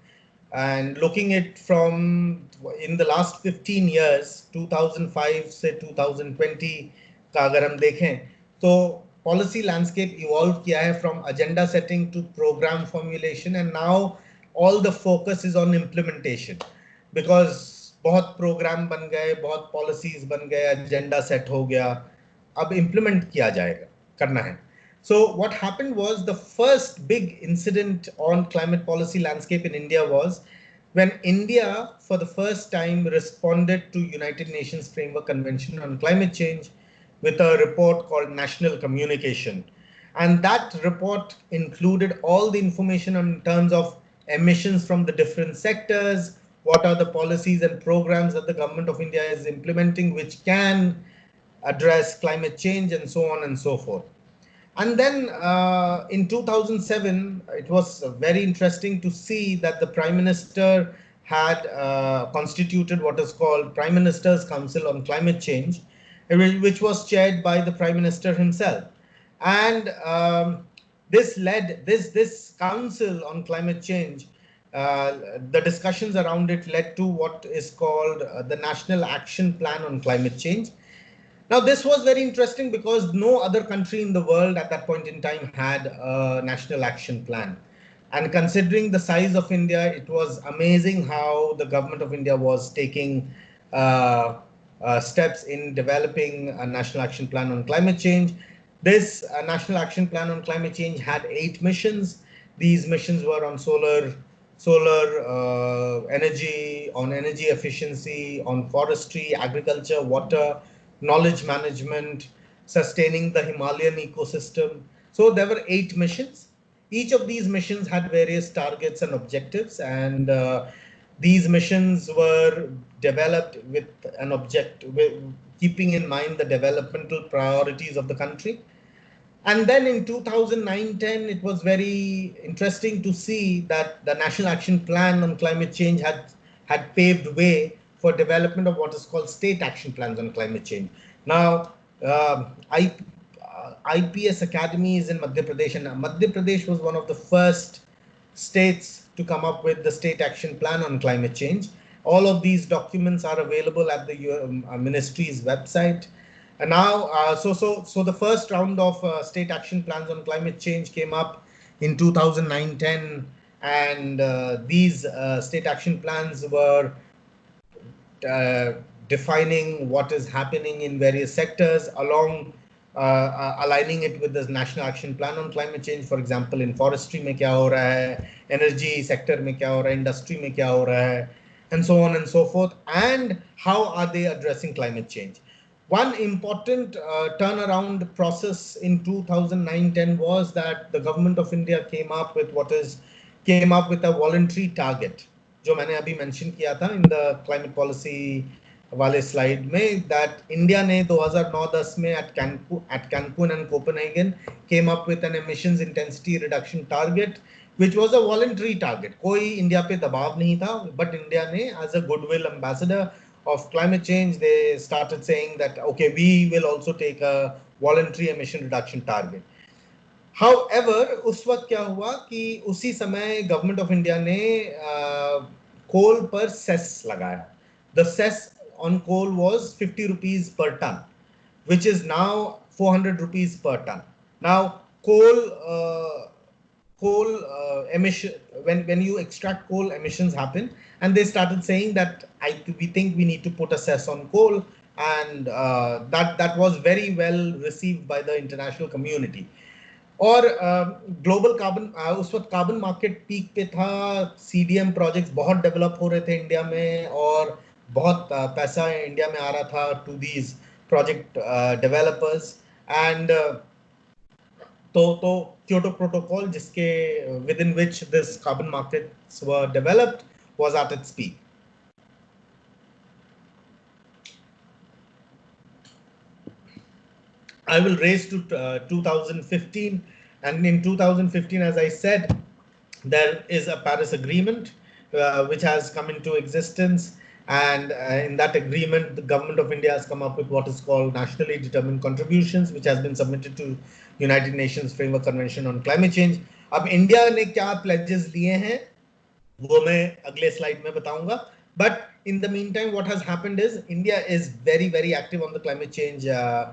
And looking at from in the last 15 years, 2005 से 2020 का अगर हम देखें तो policy landscape evolved किया है from agenda setting to program formulation, and now all the focus is on implementation because बहुत program बन गए, बहुत policies बन गए, agenda set हो गया, अब implement किया जाएगा, करना है. So what happened was the first big incident on climate policy landscape in India was when India for the first time responded to United Nations Framework Convention on Climate Change with a report called National Communication. And that report included all the information in terms of emissions from the different sectors, what are the policies and programs that the government of India is implementing which can address climate change, and so on and so forth. And then in 2007, it was very interesting to see that the Prime Minister had constituted what is called Prime Minister's Council on Climate Change, which was chaired by the Prime Minister himself. And this council on climate change, the discussions around it led to what is called the National Action Plan on Climate Change. Now, this was very interesting because no other country in the world at that point in time had a national action plan. And considering the size of India, it was amazing how the government of India was taking uh, steps in developing a national action plan on climate change. This national action plan on climate change had 8 missions. These missions were on solar energy, on energy efficiency, on forestry, agriculture, water, knowledge management, sustaining the Himalayan ecosystem. So there were 8 missions. Each of these missions had various targets and objectives, and these missions were developed with an object, with keeping in mind the developmental priorities of the country. And then in 2009-10, it was very interesting to see that the National Action Plan on Climate Change had paved way for development of what is called state action plans on climate change. Now, IPS academies in Madhya Pradesh, and Madhya Pradesh was one of the first states to come up with the state action plan on climate change. All of these documents are available at the ministry's website. And now, so the first round of state action plans on climate change came up in 2009-10, and these state action plans were uh, defining what is happening in various sectors along aligning it with the national action plan on climate change. For example, in forestry में क्या हो रहा है, energy sector में क्या हो रहा है, industry में क्या हो रहा है, and so on and so forth, and how are they addressing climate change. One important turnaround process in 2009-10 was that the government of India came up with a voluntary target, जो मैंने अभी mention किया था in the climate policy वाले slide में, that India ने 2009-10 में at Cancun and Copenhagen came up with an emissions intensity reduction target, which was a voluntary target. कोई इंडिया पे दबाव नहीं था, but India ने as a goodwill ambassador of climate change, they started saying that, okay, we will also take a voluntary emission reduction target. However, उस वक्त क्या हुआ कि उसी समय गवर्नमेंट ऑफ इंडिया ने कोल पर सेस लगाया. The cess on coal was 50 rupees per ton, which is now 400 rupees per ton. Now, coal emission, when you extract coal, emissions happen, and they started saying that we think we need to put a cess on coal, and that was very well received by the international community. और global carbon, उस वक्त carbon market peak पे था, CDM projects बहुत develop हो रहे थे India में, और बहुत पैसा इंडिया में आ रहा था to these project developers. And तो क्योटो प्रोटोकॉल, जिसके within which this carbon markets were developed, was at its peak. I will race to 2015, and in 2015, as I said, there is a Paris Agreement which has come into existence, and in that agreement, the government of India has come up with what is called nationally determined contributions, which has been submitted to United Nations Framework Convention on Climate Change. अब India ने क्या pledges लिए हैं वो मैं अगले slide में बताऊंगा. But in the meantime, what has happened is India is very active on the climate change uh,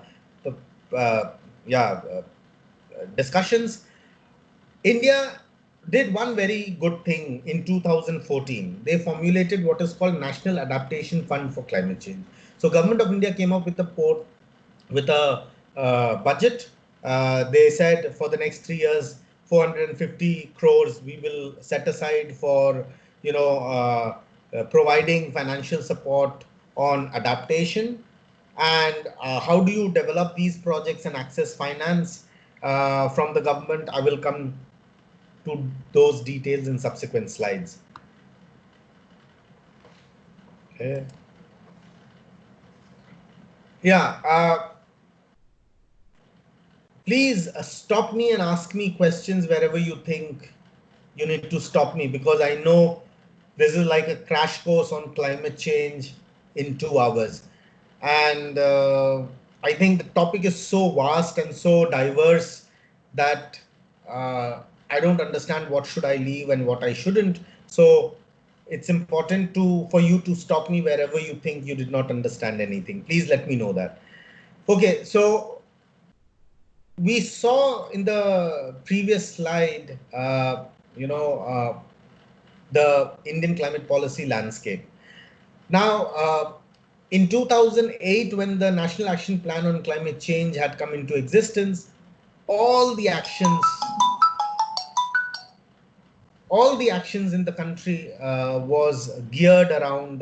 yeah, discussions. India did one very good thing in 2014. They formulated what is called National Adaptation Fund for Climate Change. So government of India came up with a budget. They said for the next 3 years, 450 crores we will set aside for providing financial support on adaptation. And how do you develop these projects and access finance from the government? I will come to those details in subsequent slides. Okay. Yeah. please stop me and ask me questions wherever you think you need to stop me, because I know this is like a crash course on climate change in 2 hours. And I think the topic is so vast and so diverse that I don't understand what should I leave and what I shouldn't. So it's important for you to stop me wherever you think you did not understand anything. Please let me know that. Okay, so we saw in the previous slide, the Indian climate policy landscape. Now, in 2008, when the National Action Plan on Climate Change had come into existence, all the actions, all the actions in the country was geared around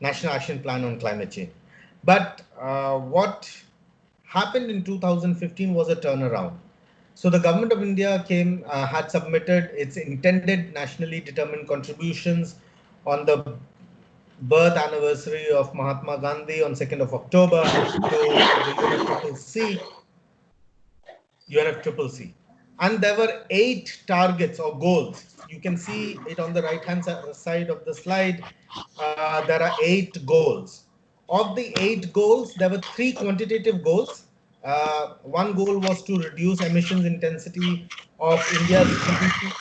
National Action Plan on Climate Change. But what happened in 2015 was a turnaround. So the government of India had submitted its intended nationally determined contributions on the birth anniversary of Mahatma Gandhi on 2nd of October to the UNFCCC. And there were 8 targets or goals. You can see it on the right-hand side of the slide. There are 8 goals. Of the 8 goals, there were 3 quantitative goals. One goal was to reduce emissions intensity of India's GDP.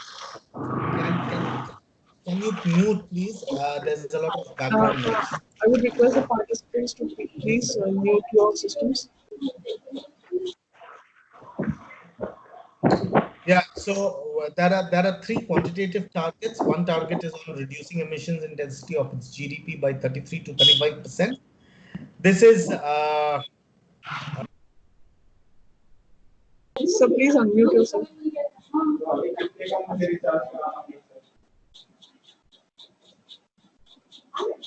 Can you mute, please? There's a lot of background noise. I would request the participants to please mute your systems. Yeah, so there are 3 quantitative targets. One target is on reducing emissions intensity of its GDP by 33 to 35%. This is So please unmute yourself.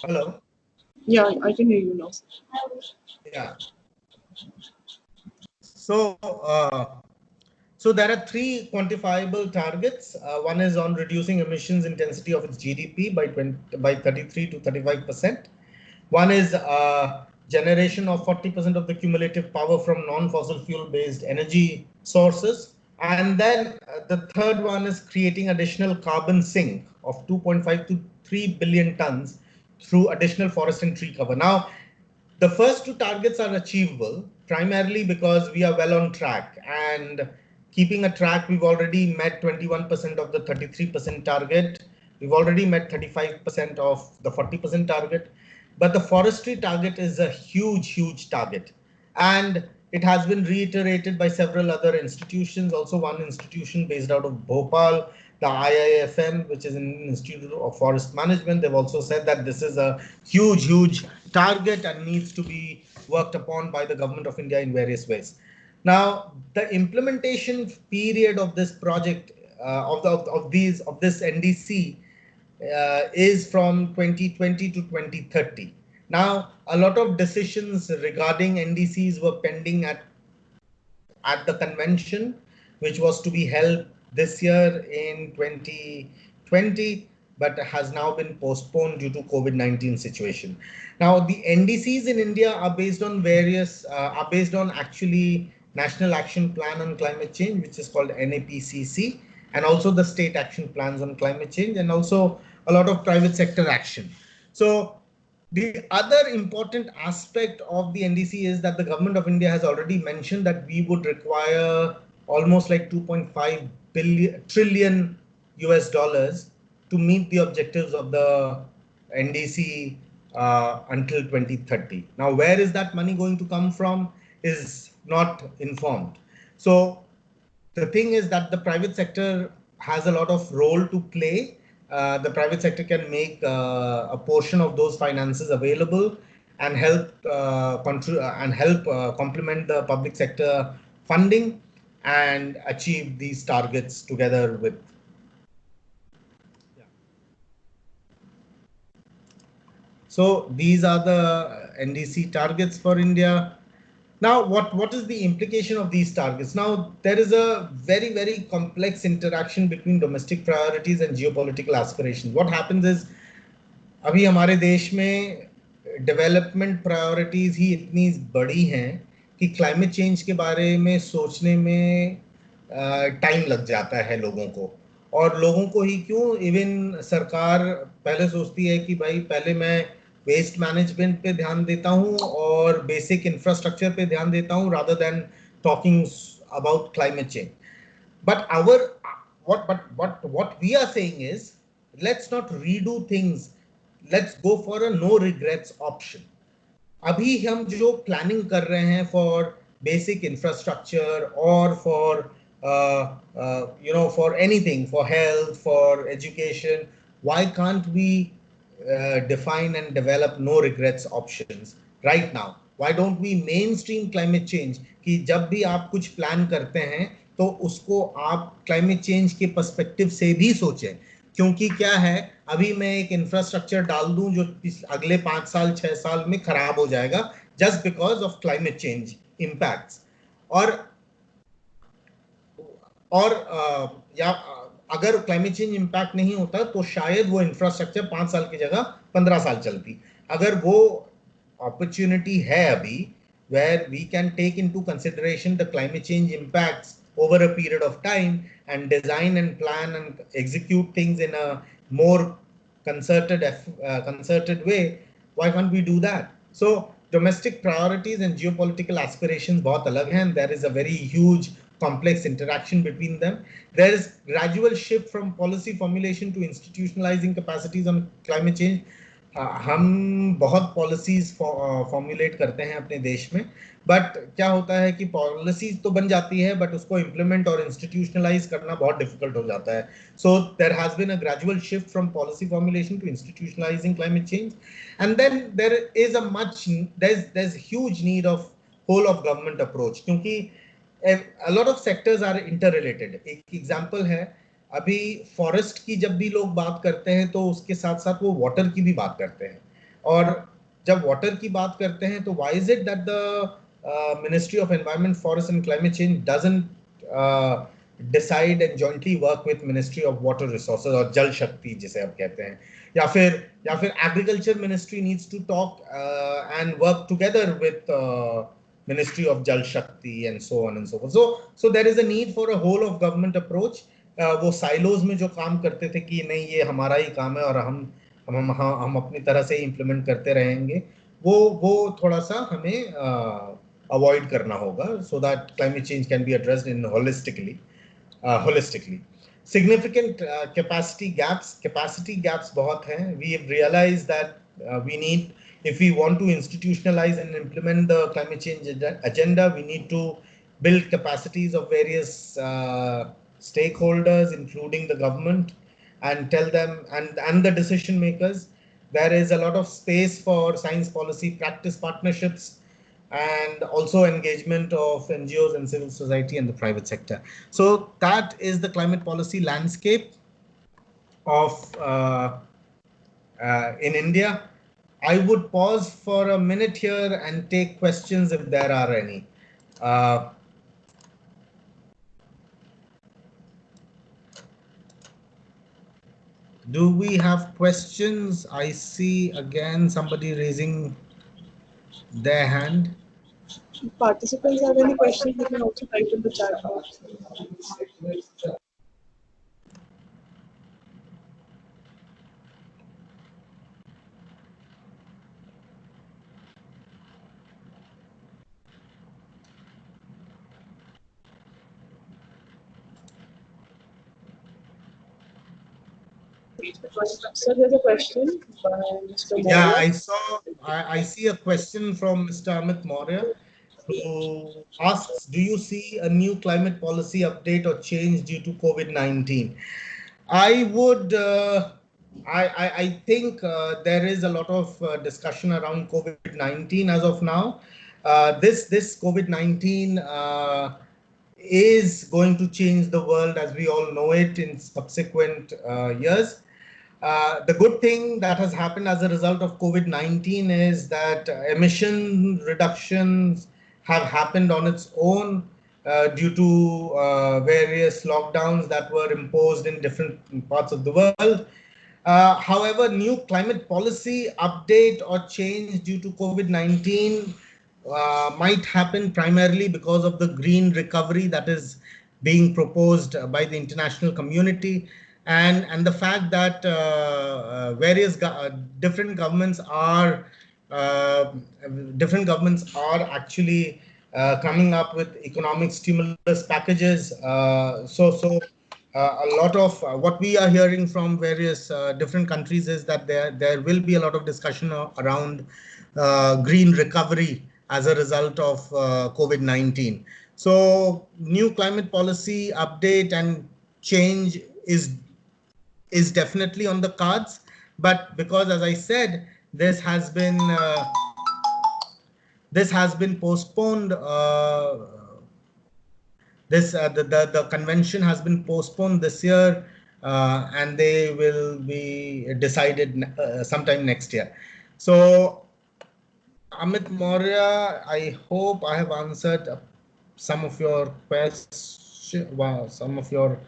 hello. Yeah, I can hear you now. Yeah. So so there are 3 quantifiable targets. One is on reducing emissions intensity of its GDP by 33 to 35%. One is generation of 40% of the cumulative power from non-fossil fuel based energy sources. And then the third one is creating additional carbon sink of 2.5 to 3 billion tons through additional forest and tree cover. Now, the first 2 targets are achievable primarily because we are well on track, and keeping a track, we've already met 21% of the 33% target. We've already met 35% of the 40% target, but the forestry target is a huge target, and it has been reiterated by several other institutions. Also, one institution based out of Bhopal, the IIFM, which is an Institute of Forest Management, they've also said that this is a huge target and needs to be worked upon by the government of India in various ways. Now, the implementation period of this project, of this NDC, is from 2020 to 2030. Now, a lot of decisions regarding NDCs were pending at the convention, which was to be held this year in 2020, but has now been postponed due to COVID-19 situation. Now, the NDCs in India are based on actually National Action Plan on Climate Change, which is called NAPCC, and also the state action plans on climate change, and also a lot of private sector action. So the other important aspect of the NDC is that the government of India has already mentioned that we would require almost like 2.5 trillion US dollars to meet the objectives of the NDC until 2030. Now, where is that money going to come from is not informed. So the thing is that the private sector has a lot of role to play. The private sector can make a portion of those finances available and help complement the public sector funding and achieve these targets together with. So these are the NDC targets for India. Now, what is the implication of these targets? Now, there is a very complex interaction between domestic priorities and geopolitical aspirations. What happens is, अभी हमारे देश में development priorities ही इतनी बड़ी हैं कि climate change के बारे में सोचने में टाइम लग जाता है लोगों को। और लोगों को ही क्यों, इवन सरकार पहले सोचती है कि भाई पहले मैं वेस्ट मैनेजमेंट पे ध्यान देता हूँ और बेसिक इंफ्रास्ट्रक्चर पे ध्यान देता हूँ rather than talking about climate change. But what we are saying is, let's not redo things. Let's go for a no regrets option. अभी हम जो प्लानिंग कर रहे हैं फॉर बेसिक इंफ्रास्ट्रक्चर और for for anything, for health, for education, why can't we define and develop no regrets options right now? Why don't we mainstream climate change कि जब भी आप कुछ प्लान करते हैं तो उसको आप क्लाइमेट चेंज के पर्सपेक्टिव से भी सोचें। क्योंकि क्या है, अभी मैं एक इंफ्रास्ट्रक्चर डाल दूं जो अगले 5 साल 6 साल में खराब हो जाएगा just because of climate change impacts. और या अगर क्लाइमेट चेंज इम्पैक्ट नहीं होता तो शायद वो इंफ्रास्ट्रक्चर 5 साल की जगह 15 साल चलती। अगर वो अपॉर्चुनिटी है अभी where we can take into consideration the climate change impacts over a period of time and design and plan and execute things in a more concerted way, why can't we do that? So domestic priorities and geopolitical aspirations bahut alag hain, and there is a very huge complex interaction between them. There is gradual shift from policy formulation to institutionalizing capacities on climate change. हम बहुत policies formulate करते हैं अपने देश में, but क्या होता है कि पॉलिसीज तो बन जाती है बट उसको इम्प्लीमेंट और इंस्टीट्यूशनलाइज करना बहुत डिफिकल्ट हो जाता है। So there has been a gradual shift from policy formulation to institutionalising climate change, and then there is there is huge need of whole of government approach, क्योंकि a lot of sectors are interrelated. एक example है, अभी forest की जब भी लोग बात करते हैं तो उसके साथ साथ वो वाटर की भी बात करते हैं। और जब वाटर की बात करते हैं तो why is it that the ministry of environment, forest and climate change doesn't decide and jointly work with ministry of water resources और जल शक्ति जिसे आप कहते हैं, या फिर agriculture ministry needs to talk and work together with Ministry of Jal Shakti and so on and so forth. So there is a need for a whole of government approach. वो silos में जो काम करते थे कि नहीं ये हमारा ही काम है और हम अपनी तरह से इम्प्लीमेंट करते रहेंगे, वो थोड़ा सा हमें अवॉइड करना होगा, so that climate change can be addressed in holistically. Significant capacity gaps बहुत हैं. We have realized that we need, if we want to institutionalize and implement the climate change agenda, we need to build capacities of various stakeholders, including the government, and tell them, and the decision makers, there is a lot of space for science policy practice partnerships and also engagement of NGOs and civil society and the private sector. So that is the climate policy landscape of in India. I would pause for a minute here and take questions if there are any. Do we have questions? I see again somebody raising their hand. Participants have any questions, you can also type in the chat box. So there's a question by Mr. Moria. Yeah, I see a question from Mr. Amit Maurya, who asks, do you see a new climate policy update or change due to COVID-19? I would, I think there is a lot of discussion around COVID-19 as of now. This COVID-19 is going to change the world as we all know it in subsequent years. The good thing that has happened as a result of COVID-19 is that emission reductions have happened on its own due to various lockdowns that were imposed in different parts of the world. However, new climate policy update or change due to COVID-19 might happen primarily because of the green recovery that is being proposed by the international community, and the fact that various different governments are uh, actually coming up with economic stimulus packages. A lot of what we are hearing from various different countries is that there will be a lot of discussion around green recovery as a result of COVID-19. So new climate policy update and change is definitely on the cards, but because, as I said, this has been postponed. The convention has been postponed this year, and they will be decided sometime next year. So, Amit Maurya, I hope I have answered some of your questions. Wow, some of your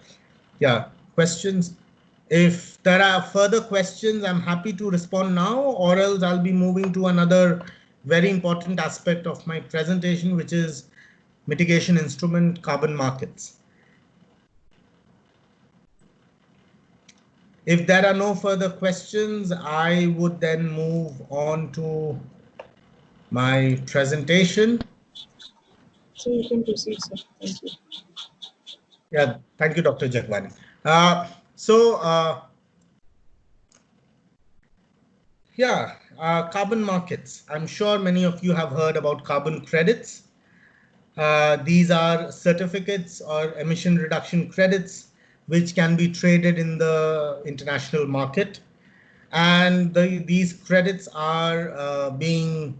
questions. If there are further questions, I'm happy to respond now, or else I'll be moving to another very important aspect of my presentation, which is mitigation instrument carbon markets. If there are no further questions, I would then move on to my presentation. So you can proceed, sir. Thank you. Yeah, thank you, Dr. Jagwani. Carbon markets. I'm sure many of you have heard about carbon credits. These are certificates or emission reduction credits which can be traded in the international market, and these credits are being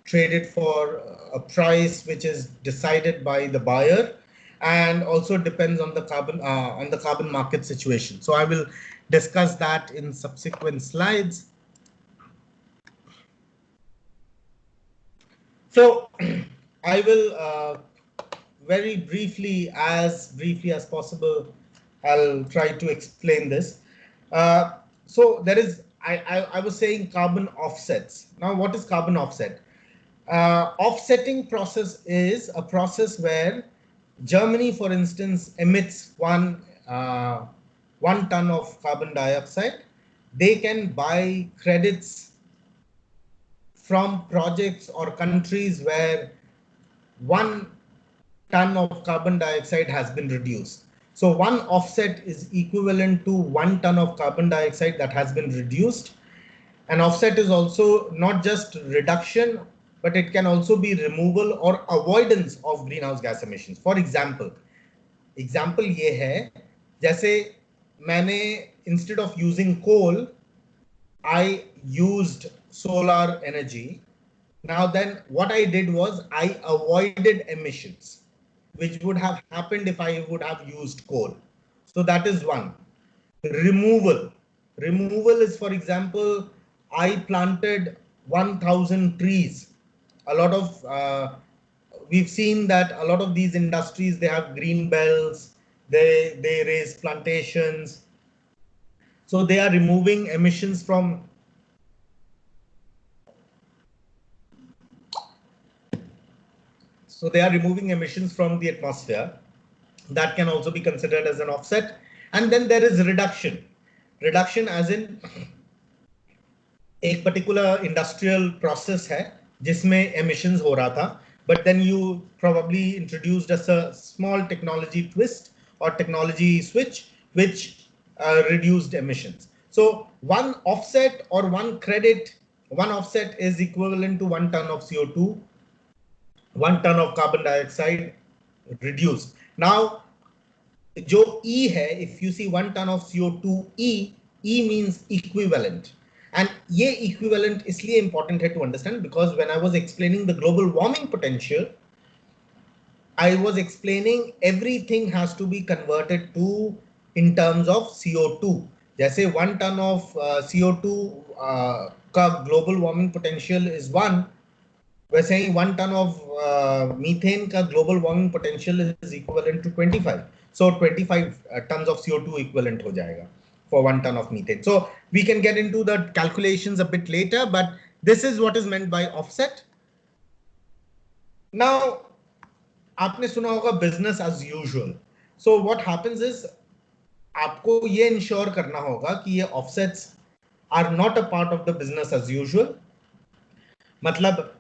traded for a price which is decided by the buyer, and also depends on the carbon market situation. So I will discuss that in subsequent slides. So I will very briefly as possible, I'll try to explain this. So there is, I was saying carbon offsets. Now, what is carbon offset? Offsetting process is a process where Germany, for instance, emits one ton of carbon dioxide. They can buy credits from projects or countries where 1 ton of carbon dioxide has been reduced. So one offset is equivalent to 1 ton of carbon dioxide that has been reduced. An offset is also not just reduction, but it can also be removal or avoidance of greenhouse gas emissions. For example ये है, जैसे मैंने instead of using coal, I used solar energy. Now then, what I did was I avoided emissions, which would have happened if I would have used coal. So that is one. Removal. Removal is, for example, I planted 1,000 trees. A lot of we've seen that a lot of these industries, they have green belts, they raise plantations. So they are removing emissions from the atmosphere. That can also be considered as an offset. And then there is reduction. Reduction as in एक particular industrial process है जिसमें emissions हो रहा था, but then you probably introduced as a small technology twist or technology switch which reduced emissions. So one offset or one credit, one offset is equivalent to 1 ton of CO2, 1 ton of carbon dioxide reduced. Now, जो E है, if you see 1 ton of CO2, E means equivalent. And ये equivalent इसलिए important है to understand, because when I was explaining the global warming potential, I was explaining everything has to be converted to in terms of CO2. जैसे 1 ton of CO2 का global warming potential is 1. वैसे ही 1 ton of methane का global warming potential is equivalent to 25. So 25 tons of CO2 equivalent हो जाएगा for 1 ton of methane. So we can get into the calculations a bit later, but this is what is meant by offset. Now, आपने सुना होगा business as usual. So what happens is आपको ये ensure करना होगा कि ये offsets are not a part of the business as usual. मतलब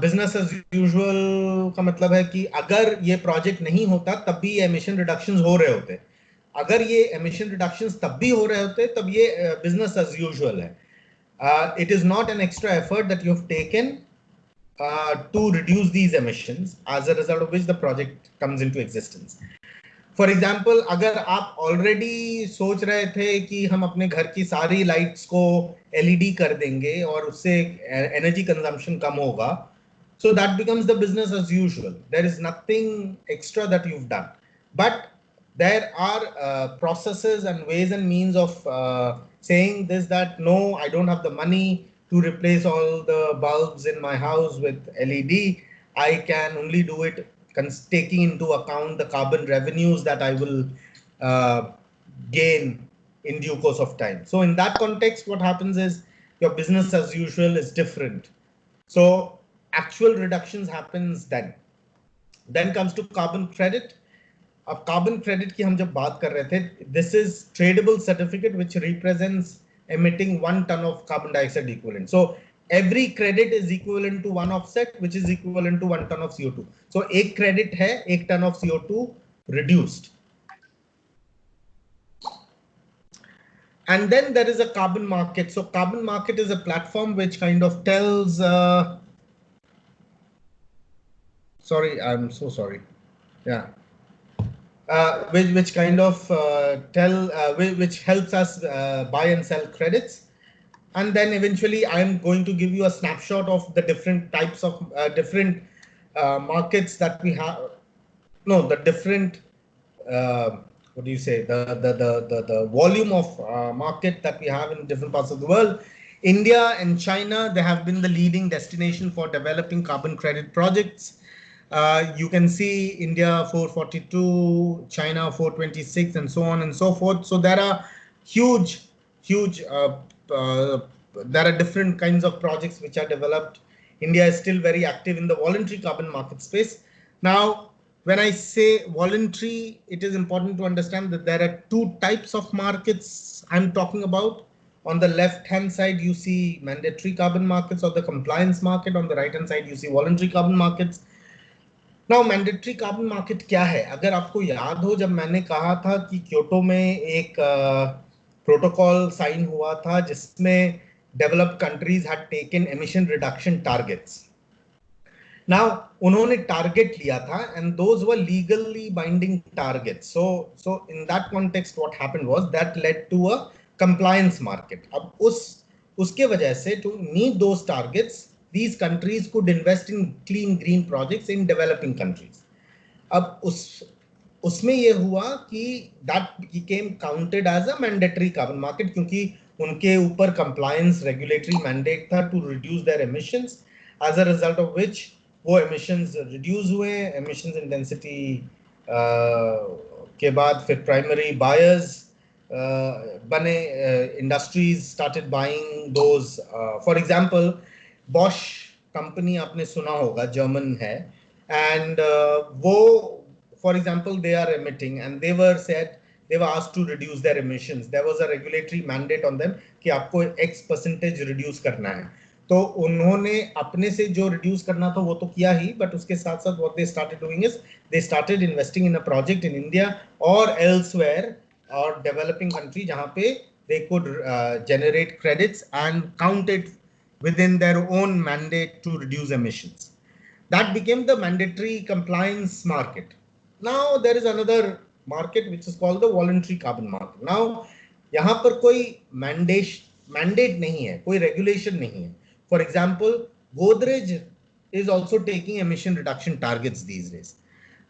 बिजनेस एज यूजुअल का मतलब है कि अगर ये प्रोजेक्ट नहीं होता तब भी ये एमिशन रिडक्शंस हो रहे होते, अगर ये एमिशन रिडक्शंस तब भी हो रहे होते तब ये बिजनेस एज यूजुअल है. It is not an extra effort that you have taken to reduce these emissions, as a result of which the project comes into existence. For example, अगर आप ऑलरेडी सोच रहे थे कि हम अपने घर की सारी लाइट्स को एलईडी कर देंगे और उससे एनर्जी कंजम्पशन कम होगा, so that becomes the business as usual. There is nothing extra that you've done, but there are processes and ways and means of saying this, that no, I don't have the money to replace all the bulbs in my house with LED. I can only do it taking into account the carbon revenues that I will uh, gain in due course of time. So in that context, what happens is your business as usual is different. So actual reductions happens then. Then comes to carbon credit. अब carbon credit की हम जब बात कर रहे थे, this is tradable certificate which represents emitting 1 ton of carbon dioxide equivalent. So every credit is equivalent to one offset, which is equivalent to 1 ton of CO2. So एक credit है 1 ton of CO2 reduced. And then there is a carbon market. So carbon market is a platform which kind of tells, sorry, I'm so sorry. Yeah. Which kind of which helps us buy and sell credits. And then eventually I'm going to give you a snapshot of the different types of different markets that we have. No, the different, what do you say, the volume of market that we have in different parts of the world. India and China, they have been the leading destination for developing carbon credit projects. You can see India 442, China 426, and so on and so forth. So there are huge, huge, there are different kinds of projects which are developed. India is still very active in the voluntary carbon market space. Now, when I say voluntary, it is important to understand that there are two types of markets I'm talking about. On the left hand side, you see mandatory carbon markets or the compliance market. On the right hand side, you see voluntary carbon markets. Now mandatory carbon market क्या है? अगर आपको याद हो, जब मैंने कहा था कि क्योटो में एक प्रोटोकॉल साइन हुआ था जिसमें developed countries had taken emission reduction targets. Now उन्होंने टारगेट लिया था and those were legally binding targets. So in that context what happened was that led to a compliance market. अब उसके वजह से to meet those targets, these countries could invest in clean green projects in developing countries. अब उसमें ये हुआ कि that became counted as a mandatory carbon market, क्योंकि उनके ऊपर compliance regulatory mandate था to reduce their emissions, as a result of which वो emissions reduce हुए. emissions intensity के बाद फिर primary buyers बने, industries started buying those. For example, Bosch company आपने सुना होगा, जर्मन है, एंड वो for example they are emitting and they were asked to reduce their emissions. There was a regulatory mandate on them कि आपको x% reduce करना है. तो उन्होंने अपने से जो रिड्यूस करना था वो तो किया ही, बट उसके साथ साथ what they started doing is they started investing in a project in India और एल्सवेयर और डेवलपिंग कंट्री, जहां पे they could generate credits and count it within their own mandate to reduce emissions. That became the mandatory compliance market. Now there is another market which is called the voluntary carbon market. Now यहाँ पर कोई mandate नहीं है, कोई regulation नहीं है. For example, Godrej is also taking emission reduction targets these days,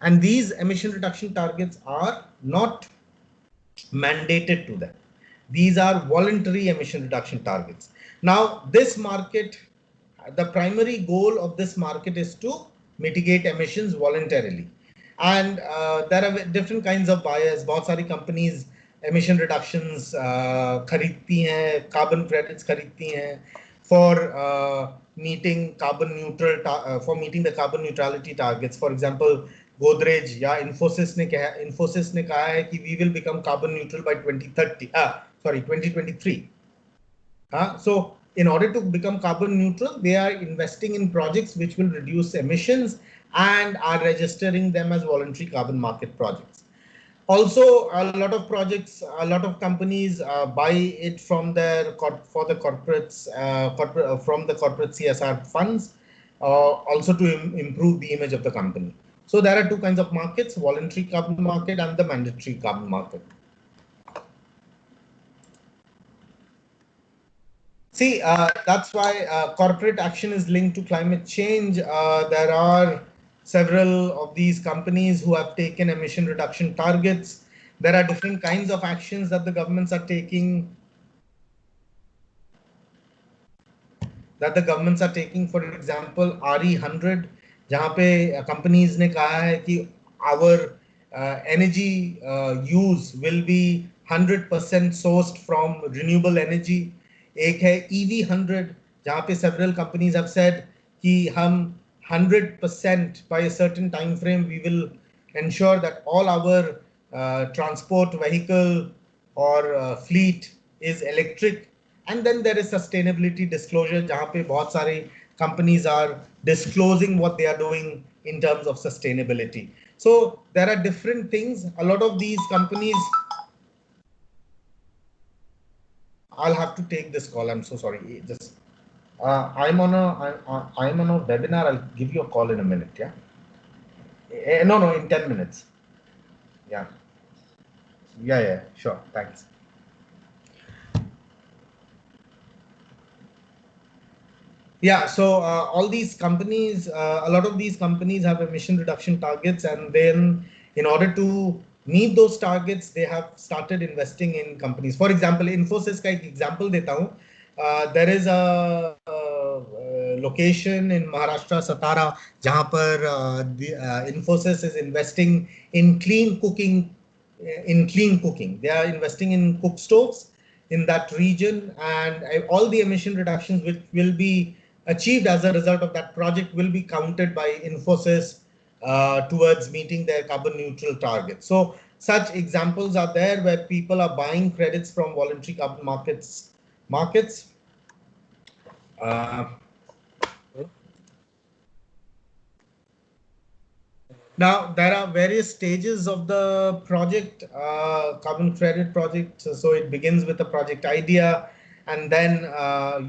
and these emission reduction targets are not mandated to them. These are voluntary emission reduction targets. Now, this market, the primary goal of this market is to mitigate emissions voluntarily. And there are different kinds of buyers. बहुत सारी companies emission reductions खरीदती हैं, carbon credits खरीदती हैं for meeting the carbon neutrality targets. For example, Godrej या Infosys ने कहा है कि we will become carbon neutral by 2023. So in order to become carbon neutral, they are investing in projects which will reduce emissions and are registering them as voluntary carbon market projects. Also, a lot of projects, a lot of companies buy it from their for the corporates, from the corporate CSR funds, also to improve the image of the company. So there are two kinds of markets: voluntary carbon market and the mandatory carbon market. See, that's why corporate action is linked to climate change. There are several of these companies who have taken emission reduction targets. There are different kinds of actions that the governments are taking. For example, RE100, जहाँ पे companies ने कहा है कि our energy use will be 100% sourced from renewable energy. एक है EV100, जहाँ पे several companies have said कि हम 100% by a certain time frame we will ensure that all our transport vehicle or fleet is electric. And then there is sustainability disclosure, जहाँ पे बहुत सारे companies are disclosing what they are doing in terms of sustainability. So there are different things. A lot of these companies. I'll have to take this call. I'm so sorry. Just I'm on a webinar. I'll give you a call in a minute. Yeah. No, in 10 minutes. Yeah. Yeah. Sure. Thanks. Yeah, so all these companies, a lot of these companies have emission reduction targets, and then in order to meet those targets, they have started investing in companies. For example, Infosys का एक example देता हूँ. There is a location in Maharashtra, Satara, जहाँ पर Infosys is investing in clean cooking. They are investing in cook stoves in that region, and all the emission reductions which will be achieved as a result of that project will be counted by Infosys towards meeting their carbon neutral target. So such examples are there where people are buying credits from voluntary carbon markets. Now, there are various stages of the project, carbon credit project. So it begins with a project idea, and then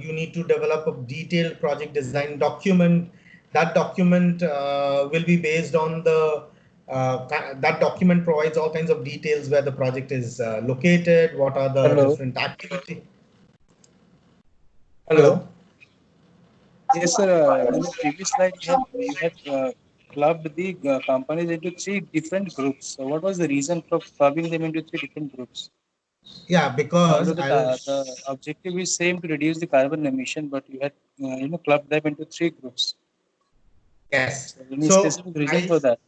you need to develop a detailed project design document. That document will be based on that document provides all kinds of details where the project is located, what are the different activities. Hello. Yes, sir. In the previous slide, you have clubbed the companies into three different groups. So, what was the reason for clubbing them into three different groups? Yeah, because the objective is same to reduce the carbon emission, but you had clubbed them into three groups. Yes. So, any specific reason for that?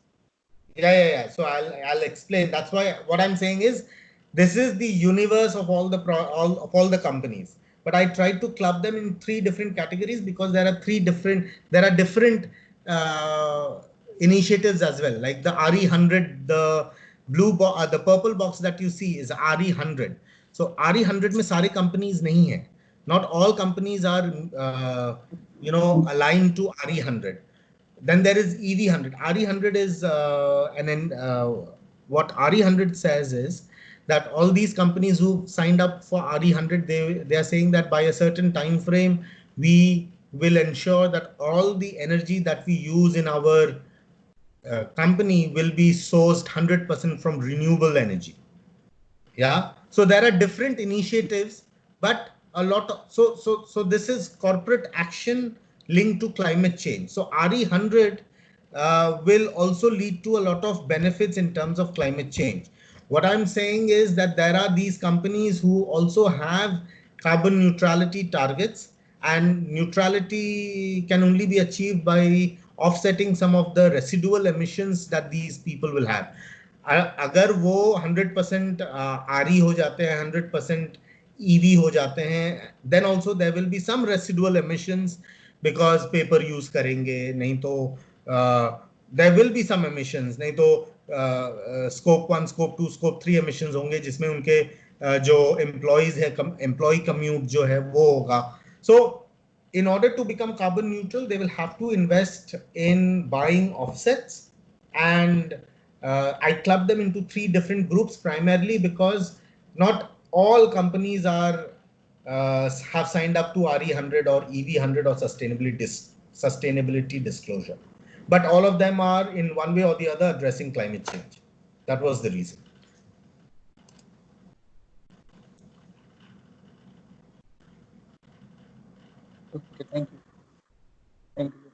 Yeah. So I'll explain. That's why what I'm saying is this is the universe of all the companies. But I tried to club them in three different categories because there are different initiatives as well. Like the RE100, the the purple box that you see is RE100. So RE100 में सारे companies नहीं है. Not all companies are aligned to RE100. Then there is EV100. RE100 is what RE100 says is that all these companies who signed up for RE100, they are saying that by a certain time frame, we will ensure that all the energy that we use in our company will be sourced 100% from renewable energy. Yeah. So there are different initiatives, but a lot of so this is corporate action linked to climate change. So RE100 will also lead to a lot of benefits in terms of climate change. What I'm saying is that there are these companies who also have carbon neutrality targets, and neutrality can only be achieved by offsetting some of the residual emissions that these people will have. अगर वो 100% RE हो जाते हैं, 100% EV हो जाते हैं, then also there will be some residual emissions because paper use करेंगे, नहीं तो there will be some emissions, नहीं तो scope 1, scope 2, scope 3 emissions होंगे जिसमें उनके जो employees है, employee commute जो है वो होगा. So in order to become carbon neutral, they will have to invest in buying offsets, and I club them into 3 different groups primarily because not all companies are have signed up to RE100 or EV100 or sustainability disclosure, but all of them are in one way or the other addressing climate change. That was the reason. Okay, thank you. Thank you.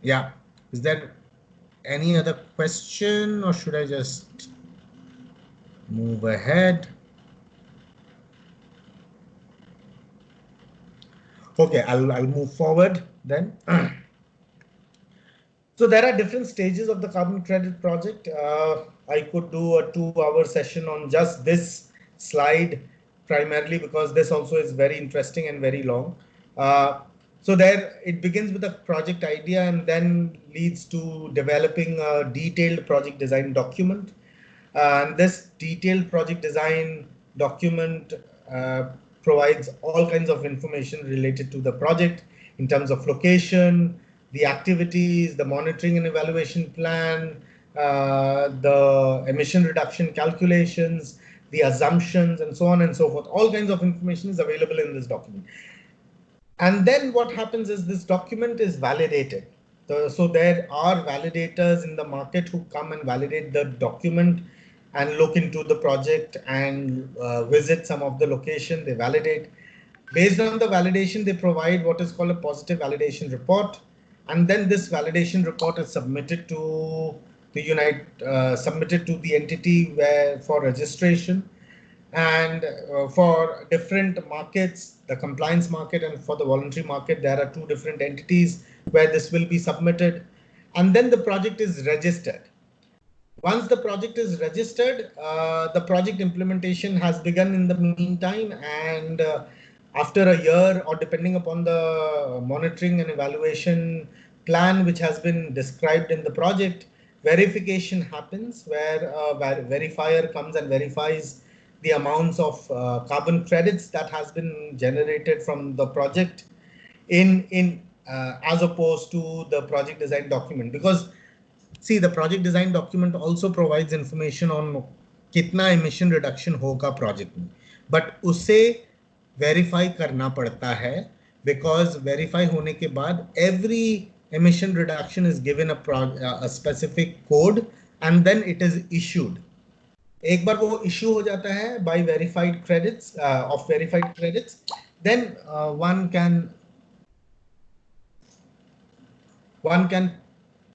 Yeah. Is there any other question, or should I just move ahead? Okay, I'll move forward then. So there are different stages of the carbon credit project. I could do a 2-hour session on just this slide, primarily because this also is very interesting and very long. So there it begins with a project idea and then leads to developing a detailed project design document. And this detailed project design document provides all kinds of information related to the project in terms of location, the activities, the monitoring and evaluation plan, the emission reduction calculations, the assumptions, and so on and so forth. All kinds of information is available in this document. And then what happens is this document is validated. So there are validators in the market who come and validate the document and look into the project and visit some of the location. They validate. Based on the validation, they provide what is called a positive validation report. And then this validation report is submitted to submitted to the entity where for registration. And for different markets, the compliance market and for the voluntary market, there are 2 different entities where this will be submitted. And then the project is registered. Once the project is registered, the project implementation has begun in the meantime. And after a year, or depending upon the monitoring and evaluation plan which has been described in the project, verification happens where a verifier comes and verifies the amounts of carbon credits that has been generated from the project in as opposed to the project design document. Because see, the project design document also provides information on कितना emission reduction होगा project में, but उसे verify करना पड़ता है, because verify होने के बाद every emission reduction is given a specific code and then it is issued. एक बार वो issue हो जाता है by verified credits of verified credits, then one can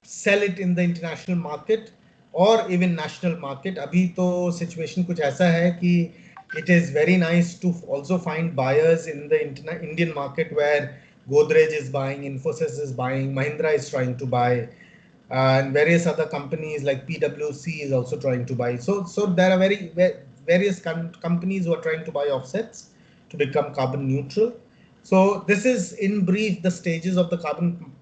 sell it in the international market or even national market. अभी तो situation कुछ ऐसा है कि it is very nice to also find buyers in the Indian market where Godrej is buying, Infosys is buying, Mahindra is trying to buy, and various other companies like PwC is also trying to buy. So there are various companies who are trying to buy offsets to become carbon neutral. So this is in brief the stages of the carbon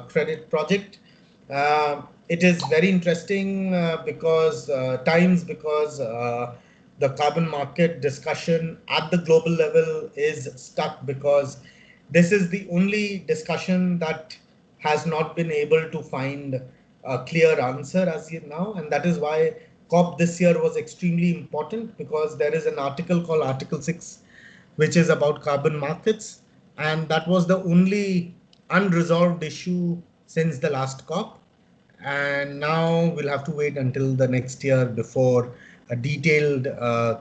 credit project. It is very interesting because the carbon market discussion at the global level is stuck, because this is the only discussion that has not been able to find a clear answer as yet now. And that is why COP this year was extremely important, because there is an article called Article 6, which is about carbon markets. And that was the only unresolved issue since the last COP. And now we'll have to wait until the next year before a detailed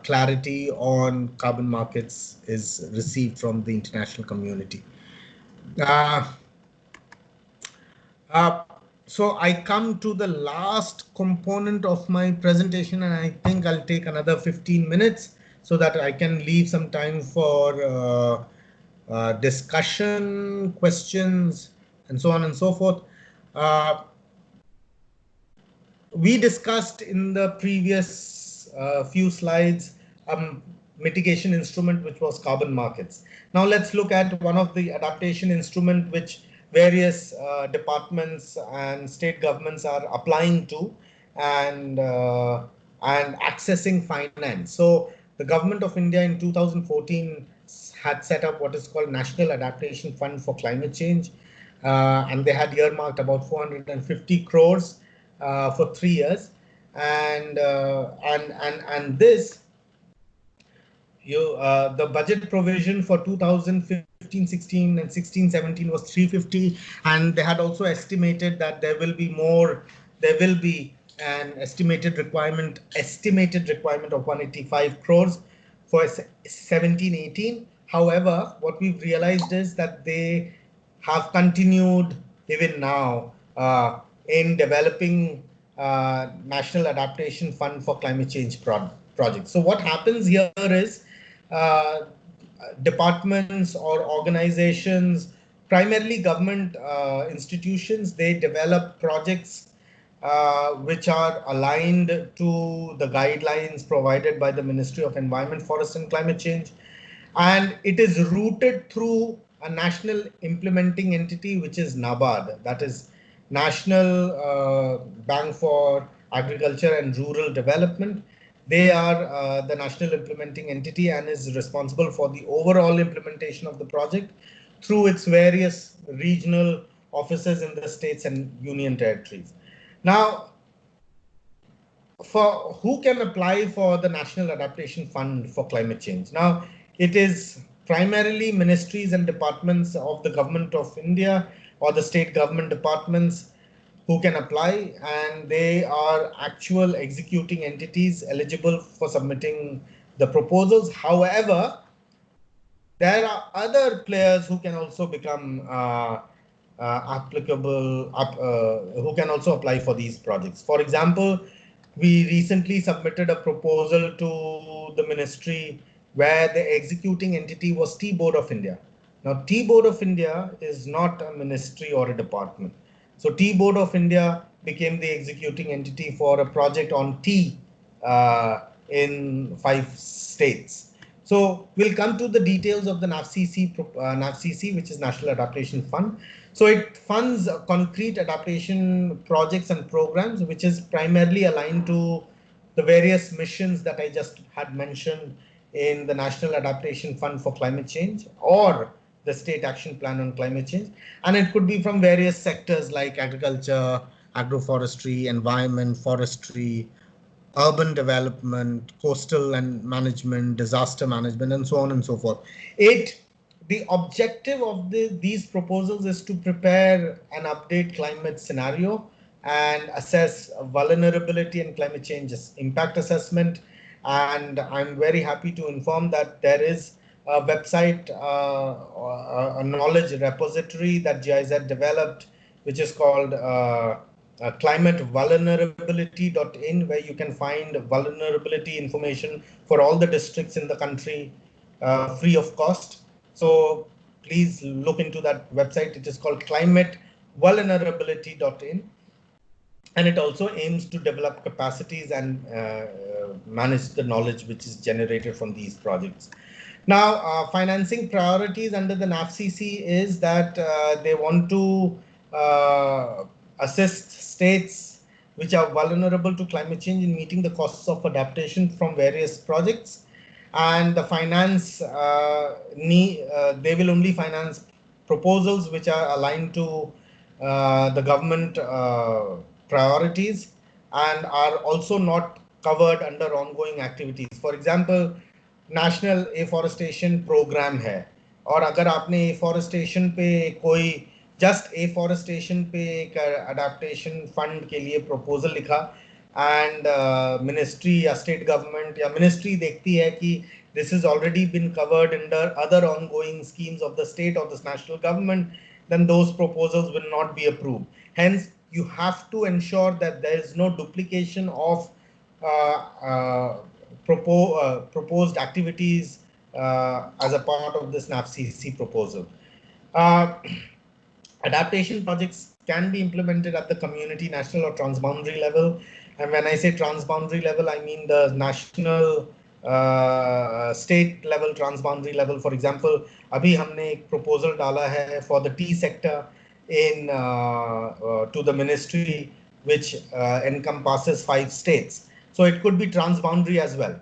clarity on carbon markets is received from the international community. Uh, so I come to the last component of my presentation, and I think I'll take another 15 minutes so that I can leave some time for discussion, questions, and so on and so forth. We discussed in the previous few slides mitigation instrument, which was carbon markets. Now let's look at one of the adaptation instrument which various departments and state governments are applying to and accessing finance. So the government of India in 2014 had set up what is called National Adaptation Fund for Climate Change, and they had earmarked about 450 crores for 3 years, and this the budget provision for 2015-16 and 16-17 was 350, and they had also estimated that there will be an estimated requirement of 185 crores for 17-18. However, what we've realized is that they have continued even now in developing National Adaptation Fund for Climate Change projects. So what happens here is uh, departments or organizations, primarily government institutions, they develop projects which are aligned to the guidelines provided by the Ministry of Environment, Forest and Climate Change. And it is routed through a national implementing entity, which is NABARD, that is National Bank for Agriculture and Rural Development. They are the national implementing entity and is responsible for the overall implementation of the project through its various regional offices in the states and union territories. Now, for who can apply for the National Adaptation Fund for Climate Change? Now, it is primarily ministries and departments of the Government of India or the state government departments who can apply, and they are actual executing entities eligible for submitting the proposals. However, there are other players who can also become who can also apply for these projects. For example, we recently submitted a proposal to the ministry where the executing entity was Tea Board of India. Now, Tea Board of India is not a ministry or a department. So Tea Board of India became the executing entity for a project on tea in 5 states. So we'll come to the details of the NAFCC, which is National Adaptation Fund. So it funds concrete adaptation projects and programs, which is primarily aligned to the various missions that I just had mentioned in the National Adaptation Fund for Climate Change or the State Action Plan on Climate Change. And it could be from various sectors like agriculture, agroforestry, environment, forestry, urban development, coastal and management, disaster management, and so on and so forth. The objective of these proposals is to prepare an update climate scenario and assess vulnerability and climate change impact assessment. And I'm very happy to inform that there is a website, a knowledge repository that GIZ developed, which is called climatevulnerability.in, where you can find vulnerability information for all the districts in the country free of cost. So please look into that website. It is called climatevulnerability.in. And it also aims to develop capacities and manage the knowledge which is generated from these projects. Now, financing priorities under the NAFCC is that they want to assist states which are vulnerable to climate change in meeting the costs of adaptation from various projects. And the finance they will only finance proposals which are aligned to the government priorities and are also not covered under ongoing activities. For example, national afforestation programme है और अगर आपने afforestation पे कोई just afforestation पे एक adaptation fund के लिए प्रपोजल लिखा एंड मिनिस्ट्री या स्टेट गवर्नमेंट या मिनिस्ट्री देखती है कि this has already been covered under other ongoing schemes of the state or the national government, then those proposals will not be approved. Hence, you have to ensure that there is no duplication of proposed activities as a part of this NAFCC proposal. Adaptation projects can be implemented at the community, national or transboundary level. And when I say transboundary level, I mean the national state level, transboundary level. For example, अभी हमने एक proposal डाला है for the tea sector in to the ministry, which encompasses 5 states. So it could be transboundary as well.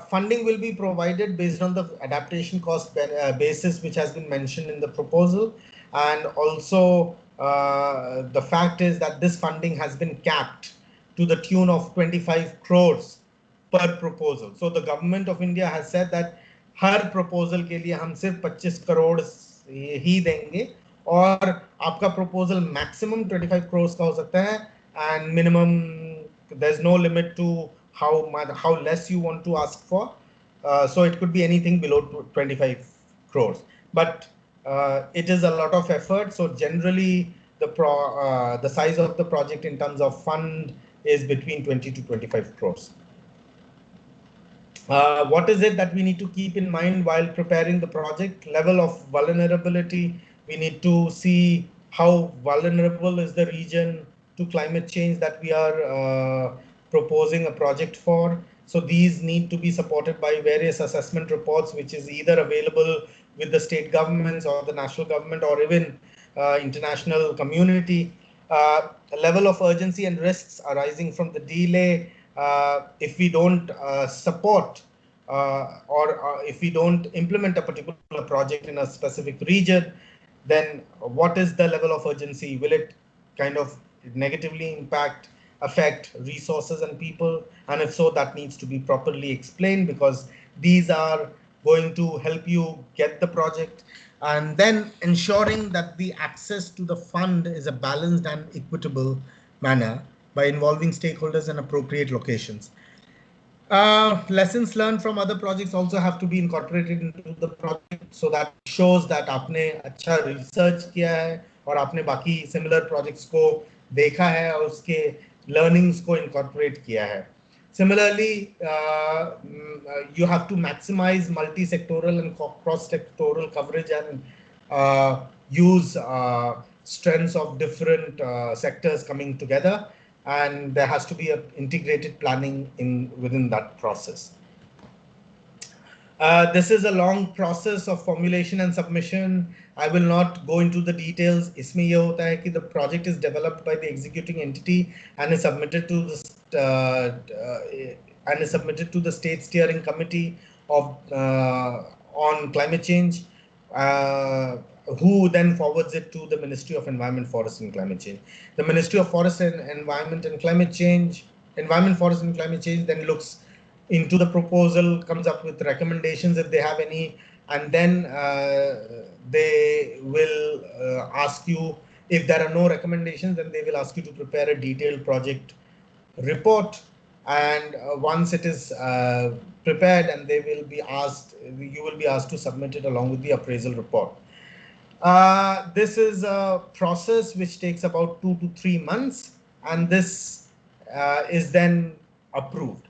Funding will be provided based on the adaptation cost basis, which has been mentioned in the proposal. And also, the fact is that this funding has been capped to the tune of 25 crores per proposal. So the government of India has said that her proposal के लिए हम सिर्फ 25 करोड़ ही देंगे और आपका proposal maximum 25 crores का हो सकता है and minimum there's no limit to how less you want to ask for. So it could be anything below 25 crores. But it is a lot of effort. So generally, the size of the project in terms of fund is between 20 to 25 crores. What is it that we need to keep in mind while preparing the project? Level of vulnerability. We need to see how vulnerable is the region to climate change that we are proposing a project for. So these need to be supported by various assessment reports, which is either available with the state governments or the national government or even international community. Level of urgency and risks arising from the delay. If we don't support or if we don't implement a particular project in a specific region, then what is the level of urgency? Will it kind of negatively affect resources and people? And if so, that needs to be properly explained, because these are going to help you get the project. And then ensuring that the access to the fund is a balanced and equitable manner by involving stakeholders in appropriate locations. Lessons learned from other projects also have to be incorporated into the project, so that shows that आपने अच्छा research किया है और आपने बाकी similar projects को देखा है और उसके learnings को incorporate किया है. Similarly, you have to maximize multi-sectoral and cross-sectoral coverage and use strengths of different sectors coming together, and there has to be an integrated planning within that process. This is a long process of formulation and submission. I will not go into the details. इसमें ये होता है कि the project is developed by the executing entity and is submitted to the state steering committee of on climate change, who then forwards it to the Ministry of Environment, Forest and Climate Change. The Ministry of Forest and Environment, Forest and Climate Change then looks into the proposal, comes up with recommendations if they have any, and then they will ask you, if there are no recommendations, then they will ask you to prepare a detailed project report. And once it is prepared, and you will be asked to submit it along with the appraisal report. This is a process which takes about 2 to 3 months, and this is then approved.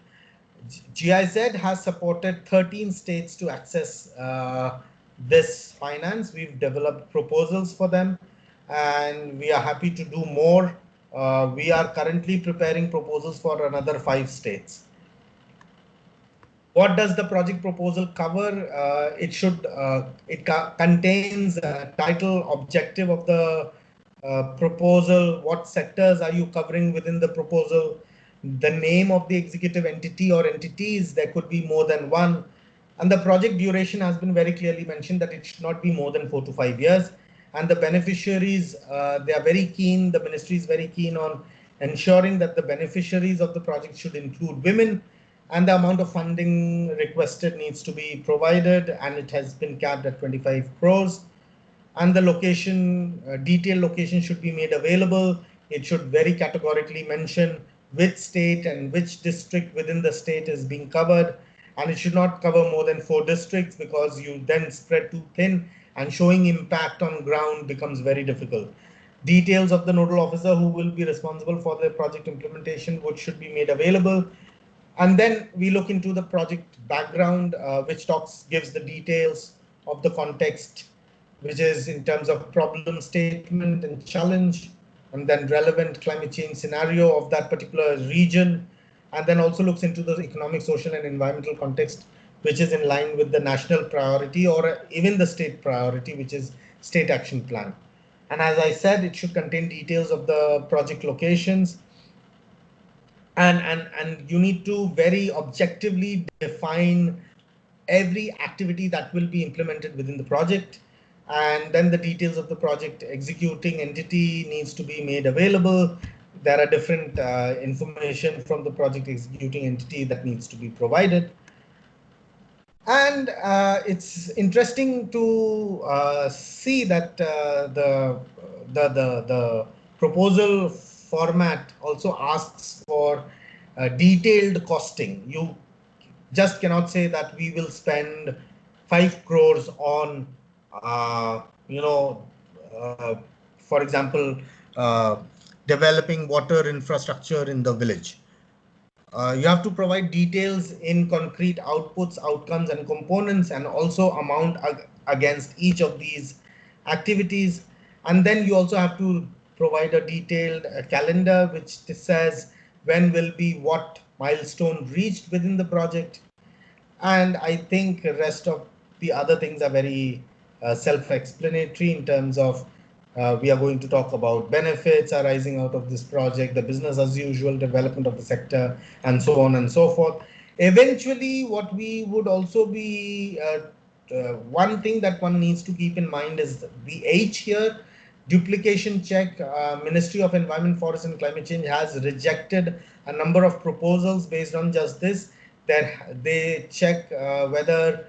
GIZ has supported 13 states to access this finance. We've developed proposals for them, and we are happy to do more. We are currently preparing proposals for another 5 states. What does the project proposal cover? It contains a title, objective of the proposal, what sectors are you covering within the proposal, the name of the executive entity or entities, there could be more than one, and the project duration has been very clearly mentioned that it should not be more than 4 to 5 years. And the beneficiaries, they are very keen, the ministry is very keen on ensuring that the beneficiaries of the project should include women, and the amount of funding requested needs to be provided, and it has been capped at 25 crores. And the location, detailed location should be made available. It should very categorically mention which state and which district within the state is being covered. And it should not cover more than 4 districts, because you then spread too thin and showing impact on ground becomes very difficult. Details of the nodal officer who will be responsible for the project implementation, which should be made available. And then we look into the project background, which gives the details of the context, which is in terms of problem statement and challenge, and then relevant climate change scenario of that particular region, and then also looks into the economic, social, and environmental context, which is in line with the national priority or even the state priority, which is state action plan. And as I said, it should contain details of the project locations, and you need to very objectively define every activity that will be implemented within the project, and then the details of the project executing entity needs to be made available. There are different information from the project executing entity that needs to be provided. And it's interesting to see that the proposal format also asks for detailed costing. You just cannot say that we will spend 5 crores on, uh, you know, uh, for example, uh, developing water infrastructure in the village. You have to provide details in concrete outputs, outcomes, and components, and also amount against each of these activities. And then you also have to provide a detailed calendar which says when will be what milestone reached within the project. And I think the rest of the other things are very self-explanatory in terms of we are going to talk about benefits arising out of this project, the business as usual development of the sector, and so on and so forth. Eventually, what we would also be one thing that one needs to keep in mind is the H here, duplication check. Ministry of Environment, Forest and Climate Change has rejected a number of proposals based on just this, that they check whether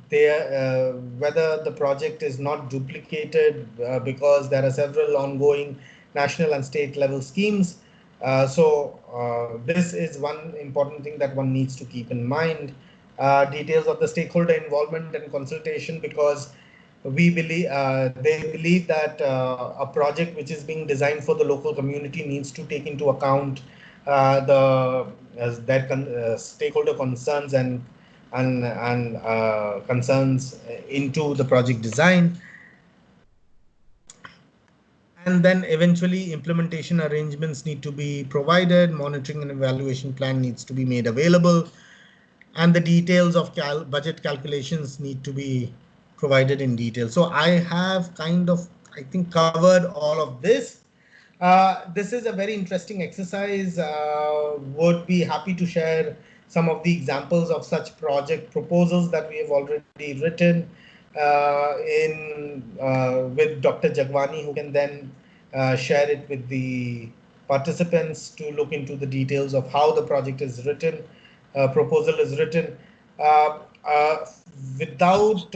the project is not duplicated because there are several ongoing national and state level schemes. This is one important thing that one needs to keep in mind. Details of the stakeholder involvement and consultation, because they believe that a project which is being designed for the local community needs to take into account stakeholder concerns and concerns into the project design. And then eventually implementation arrangements need to be provided, monitoring and evaluation plan needs to be made available, and the details of budget calculations need to be provided in detail. So I have kind of, I think, covered all of this. This is a very interesting exercise. Would be happy to share some of the examples of such project proposals that we have already written with Dr. Jagwani, who can then share it with the participants to look into the details of how the project is written, proposal is written. Uh, uh, Without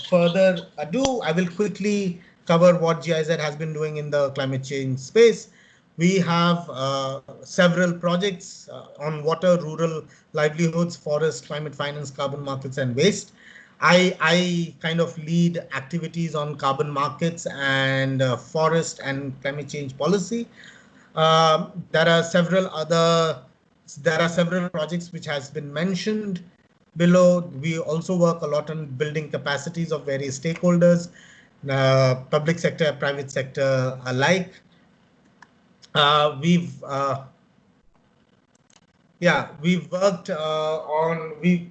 further ado, I will quickly cover what GIZ has been doing in the climate change space. We have several projects on water, rural livelihoods, forest, climate finance, carbon markets, and waste. I kind of lead activities on carbon markets and forest and climate change policy. There are several projects which has been mentioned below. We also work a lot on building capacities of various stakeholders, public sector, private sector alike. We've Yeah, we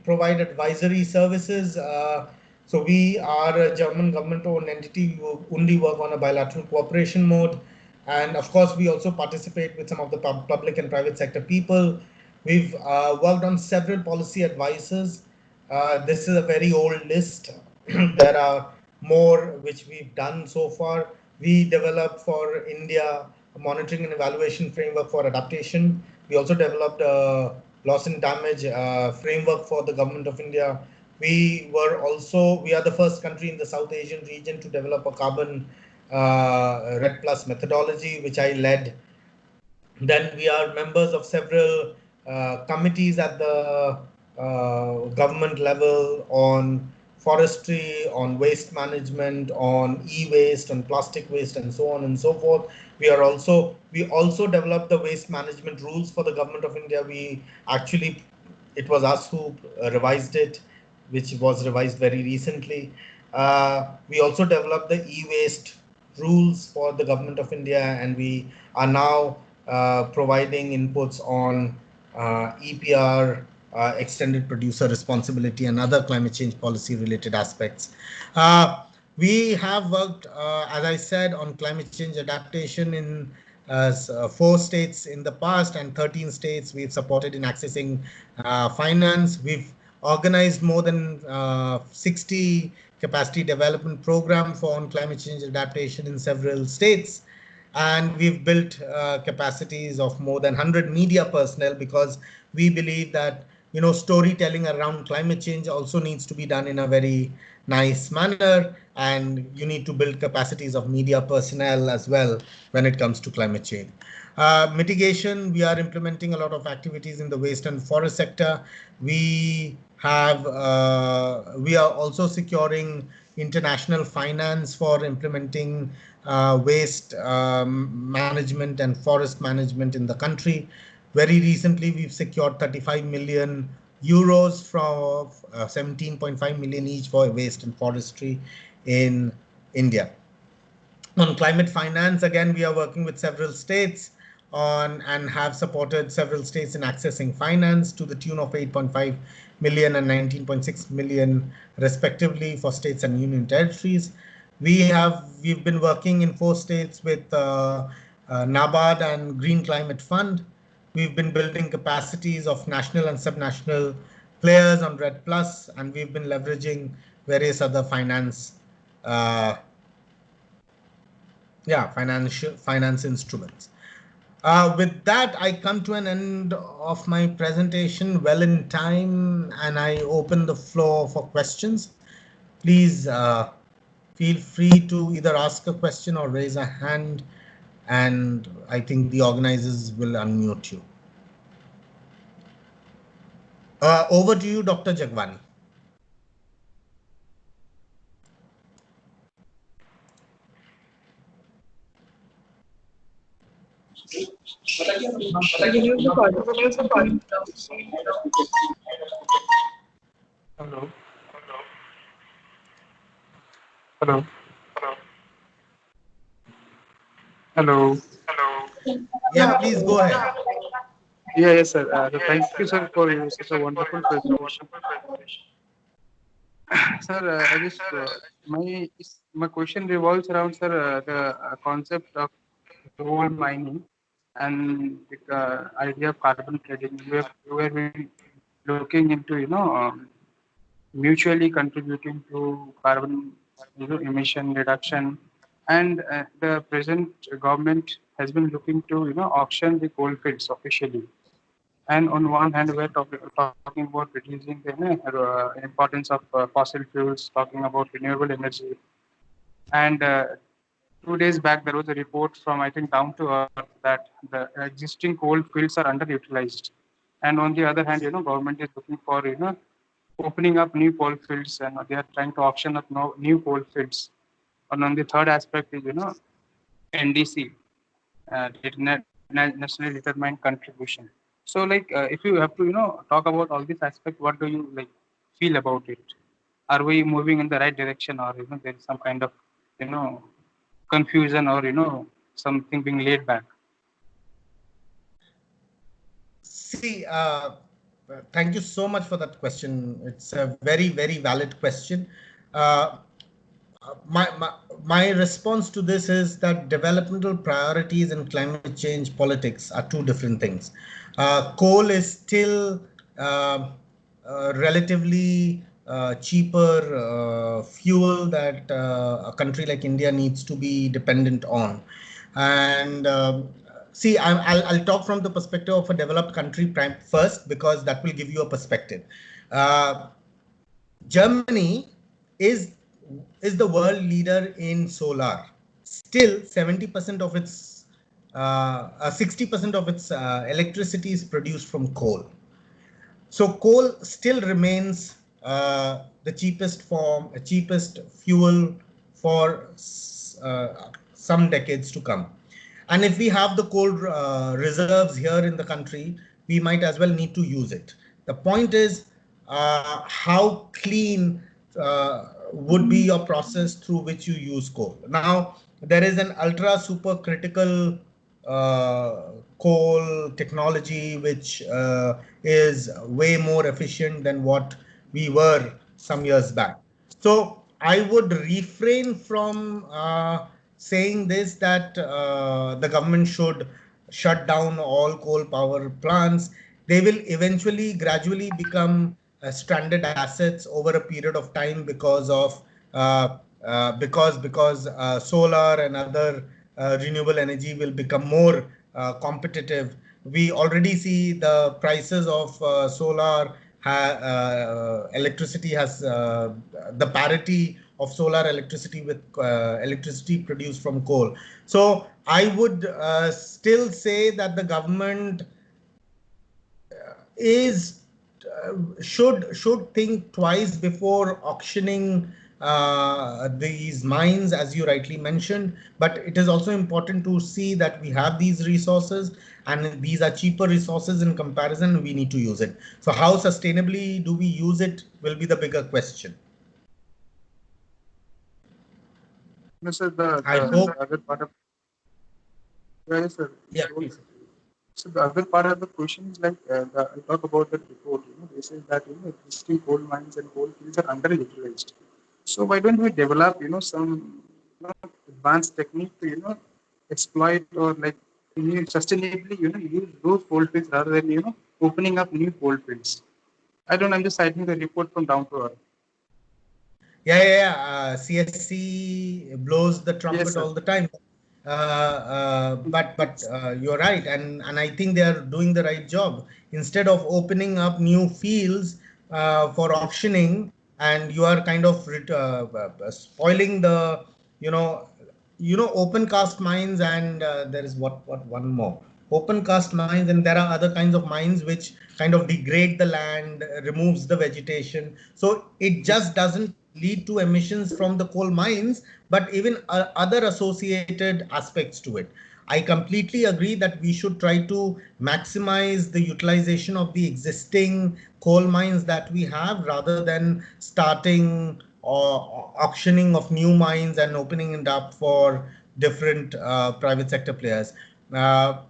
provide advisory services. So we are a German government-owned entity. We only work on a bilateral cooperation mode. And of course, we also participate with some of the public and private sector people. We've worked on several policy advices. This is a very old list. There are more which we've done so far. We developed for India a monitoring and evaluation framework for adaptation. We also developed a loss and damage framework for the government of India. We are the first country in the South Asian region to develop a carbon RED Plus methodology, which I led. Then we are members of several committees at the government level on forestry, on waste management, on e-waste, on plastic waste, and so on and so forth. We also developed the waste management rules for the government of India. It was us who revised it, which was revised very recently. We also developed the e-waste rules for the government of India, and we are now providing inputs on EPR, extended producer responsibility, and other climate change policy related aspects. Uh, we have worked, as I said, on climate change adaptation in 4 states in the past, and 13 states we've supported in accessing finance. We've organized more than 60 capacity development program for on climate change adaptation in several states, and we've built capacities of more than 100 media personnel, because we believe that storytelling around climate change also needs to be done in a very nice manner, and you need to build capacities of media personnel as well when it comes to climate change. Mitigation, we are implementing a lot of activities in the waste and forest sector. We are also securing international finance for implementing waste management and forest management in the country. Very recently, we've secured 35 million euros from 17.5 million each for waste and forestry in India. On climate finance, again, we are working with several states on and have supported several states in accessing finance to the tune of 8.5 million and 19.6 million respectively for states and union territories. We've been working in 4 states with NABARD and Green Climate Fund. We've been building capacities of national and subnational players on Red Plus, and we've been leveraging various other uh, finance instruments. With that, I come to an end of my presentation well in time, and I open the floor for questions. Please feel free to either ask a question or raise a hand, and I think the organizers will unmute you. Over to you, Dr. Jagwani. Hello. Hello. Hello. Yeah, please go ahead. Yeah, yes, sir. Thank you, sir, for such a wonderful presentation. Sir, I just my question revolves around, sir, the concept of coal mining and the idea of carbon trading. We have been looking into mutually contributing to carbon emission reduction, and the present government has been looking to auction the coal fields officially. And on one hand, we're talking about reducing the importance of fossil fuels, talking about renewable energy. And 2 days back, there was a report from, I think, Down to Earth that the existing coal fields are underutilized. And on the other hand, government is looking for opening up new coal fields, and they are trying to auction up new coal fields. And on the third aspect is NDC, nationally determined contribution. So, like, if you have to, talk about all these aspects, what do you like feel about it? Are we moving in the right direction, or there is some kind of, you know, confusion, or something being laid back? See, thank you so much for that question. It's a very, very valid question. Uh, my response to this is that developmental priorities and climate change politics are two different things. Coal is still relatively cheaper fuel that a country like India needs to be dependent on. And see, I'll talk from the perspective of a developed country first, because that will give you a perspective. Uh, Germany is is the world leader in solar. Still, 70% of its 60% of its electricity is produced from coal. So coal still remains the cheapest fuel for some decades to come. And if we have the coal reserves here in the country, we might as well need to use it. The point is, how clean would be your process through which you use coal. Now, there is an ultra super critical coal technology, which is way more efficient than what we were some years back. So I would refrain from saying this, that the government should shut down all coal power plants. They will eventually gradually become stranded assets over a period of time because of solar and other renewable energy will become more competitive. We already see the prices of solar electricity has the parity of solar electricity with electricity produced from coal. So I would still say that the government is should think twice before auctioning these mines, as you rightly mentioned. But it is also important to see that we have these resources, and these are cheaper resources in comparison. We need to use it. So how sustainably do we use it will be the bigger question. No, sir, I hope. the other part of yes, sir. Yeah, please. So the other part of the question is like I talk about the report. They say that existing coal mines and coal fields are underutilized. So why don't we develop some advanced technique to exploit or like sustainably use those coal fields rather than opening up new coal fields. I don't. I'm just citing the report from down to earth. Yeah. CSC blows the Yes, trumpet sir. all the time. But you're right, and I think they are doing the right job. Instead of opening up new fields for auctioning, and you are kind of spoiling the, you know, open cast mines, and there is what one more open cast mines, and there are other kinds of mines which kind of degrade the land, removes the vegetation. So it just doesn't lead to emissions from the coal mines, but even other associated aspects to it. I completely agree that we should try to maximize the utilization of the existing coal mines that we have, rather than starting or auctioning of new mines and opening it up for different private sector players. Uh,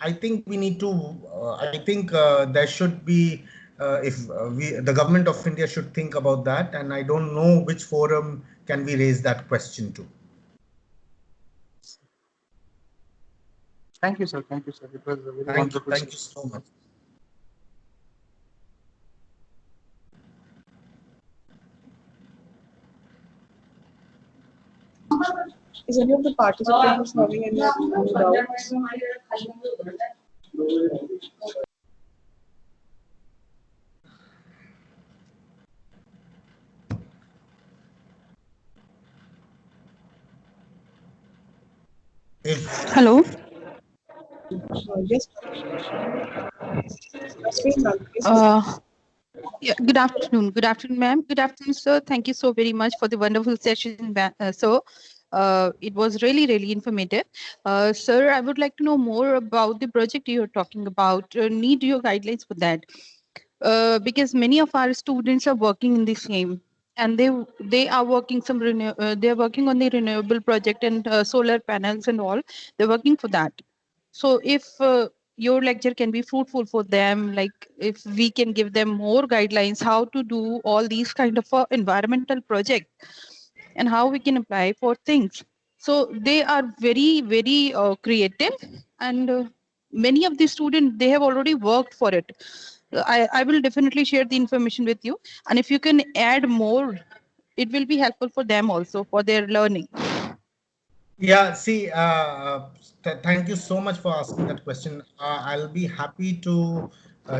I think we need to. I think there should be. If the government of India should think about that, and I don't know which forum can we raise that question to. Thank you, sir. Thank you, sir. It was a very Thank you. wonderful Thank you session. so much. Is any of the participants having any doubts? If Hello. Yes, Asmin, ma'am, please go Uh, yeah, good afternoon. Good afternoon, ma'am. Good afternoon, sir. Thank you so very much for the wonderful session, sir. It was really, really informative. Sir, I would like to know more about the project you're talking about. Need your guidelines for that. Because many of our students are working in the same, and they are working they are working on the renewable project and solar panels and all. They're working for that. So if your lecture can be fruitful for them, like if we can give them more guidelines how to do all these kind of environmental project and how we can apply for things. So they are very, very creative, and many of the students, they have already worked for it. I will definitely share the information with you, and if you can add more, it will be helpful for them also for their learning. Yeah, see, thank you so much for asking that question. I'll be happy to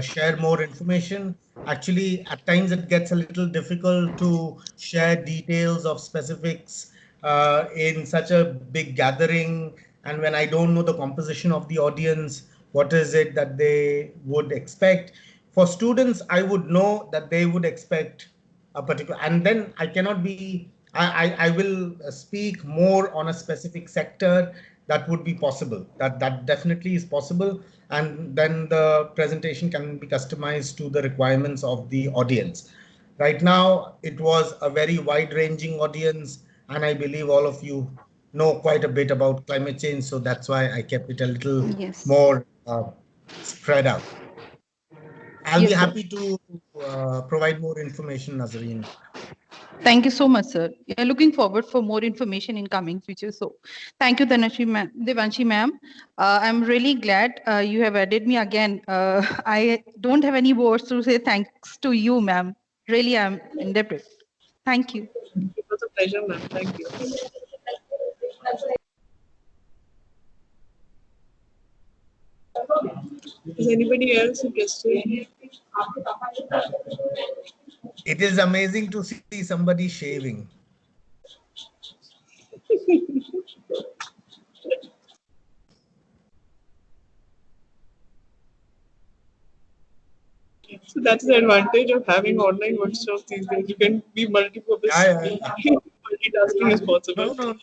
share more information. Actually, at times it gets a little difficult to share details of specifics in such a big gathering. And when I don't know the composition of the audience, what is it that they would expect? For students, I would know that they would expect a particular, and then I cannot be, I will speak more on a specific sector. That would be possible, that definitely is possible, and then the presentation can be customized to the requirements of the audience. Right now it was a very wide ranging audience, and I believe all of you know quite a bit about climate change, so that's why I kept it a little Yes. more spread out. I'll be Yes, sir. happy to provide more information, Nazreen. Thank you so much, sir. We are looking forward for more information in coming future. So, thank you, Devanshi ma'am. I'm really glad you have added me again. I don't have any words to say thanks to you, ma'am. Really, I'm indebted. Thank you. It was a pleasure, ma'am. Thank you. Is anybody else interested? It is amazing to see somebody shaving. So that's the advantage of having online workshops these days. You can be multi-purpose. Yeah, yeah, yeah. Multitasking is possible. No, no.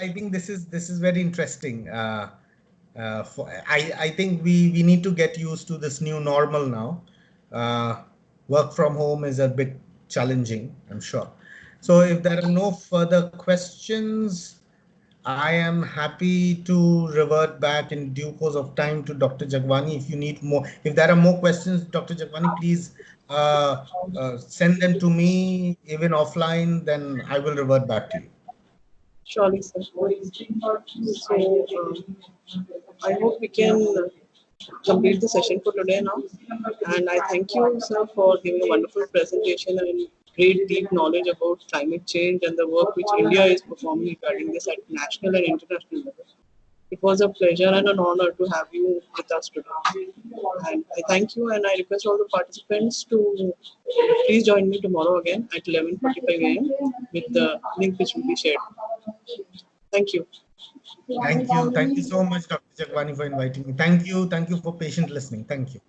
I think this is very interesting. I think we need to get used to this new normal now. Uh, Work from home is a bit challenging, I'm sure. So if there are no further questions, I am happy to revert back in due course of time to Dr. Jagwani. If you need more, if there are more questions, Dr. Jagwani, please send them to me even offline. Then I will revert back to you. Surely, sir. So, I hope we can complete the session for today now. And I thank you, sir, for giving a wonderful presentation and great deep knowledge about climate change and the work which India is performing regarding this at national and international level. It was a pleasure and an honor to have you with us today. And I thank you and I request all the participants to please join me tomorrow again at 11:45 a.m. with the link which will be shared. Thank you. Thank you. Thank you so much, Dr. Jagwani, for inviting me. Thank you. Thank you for patient listening. Thank you.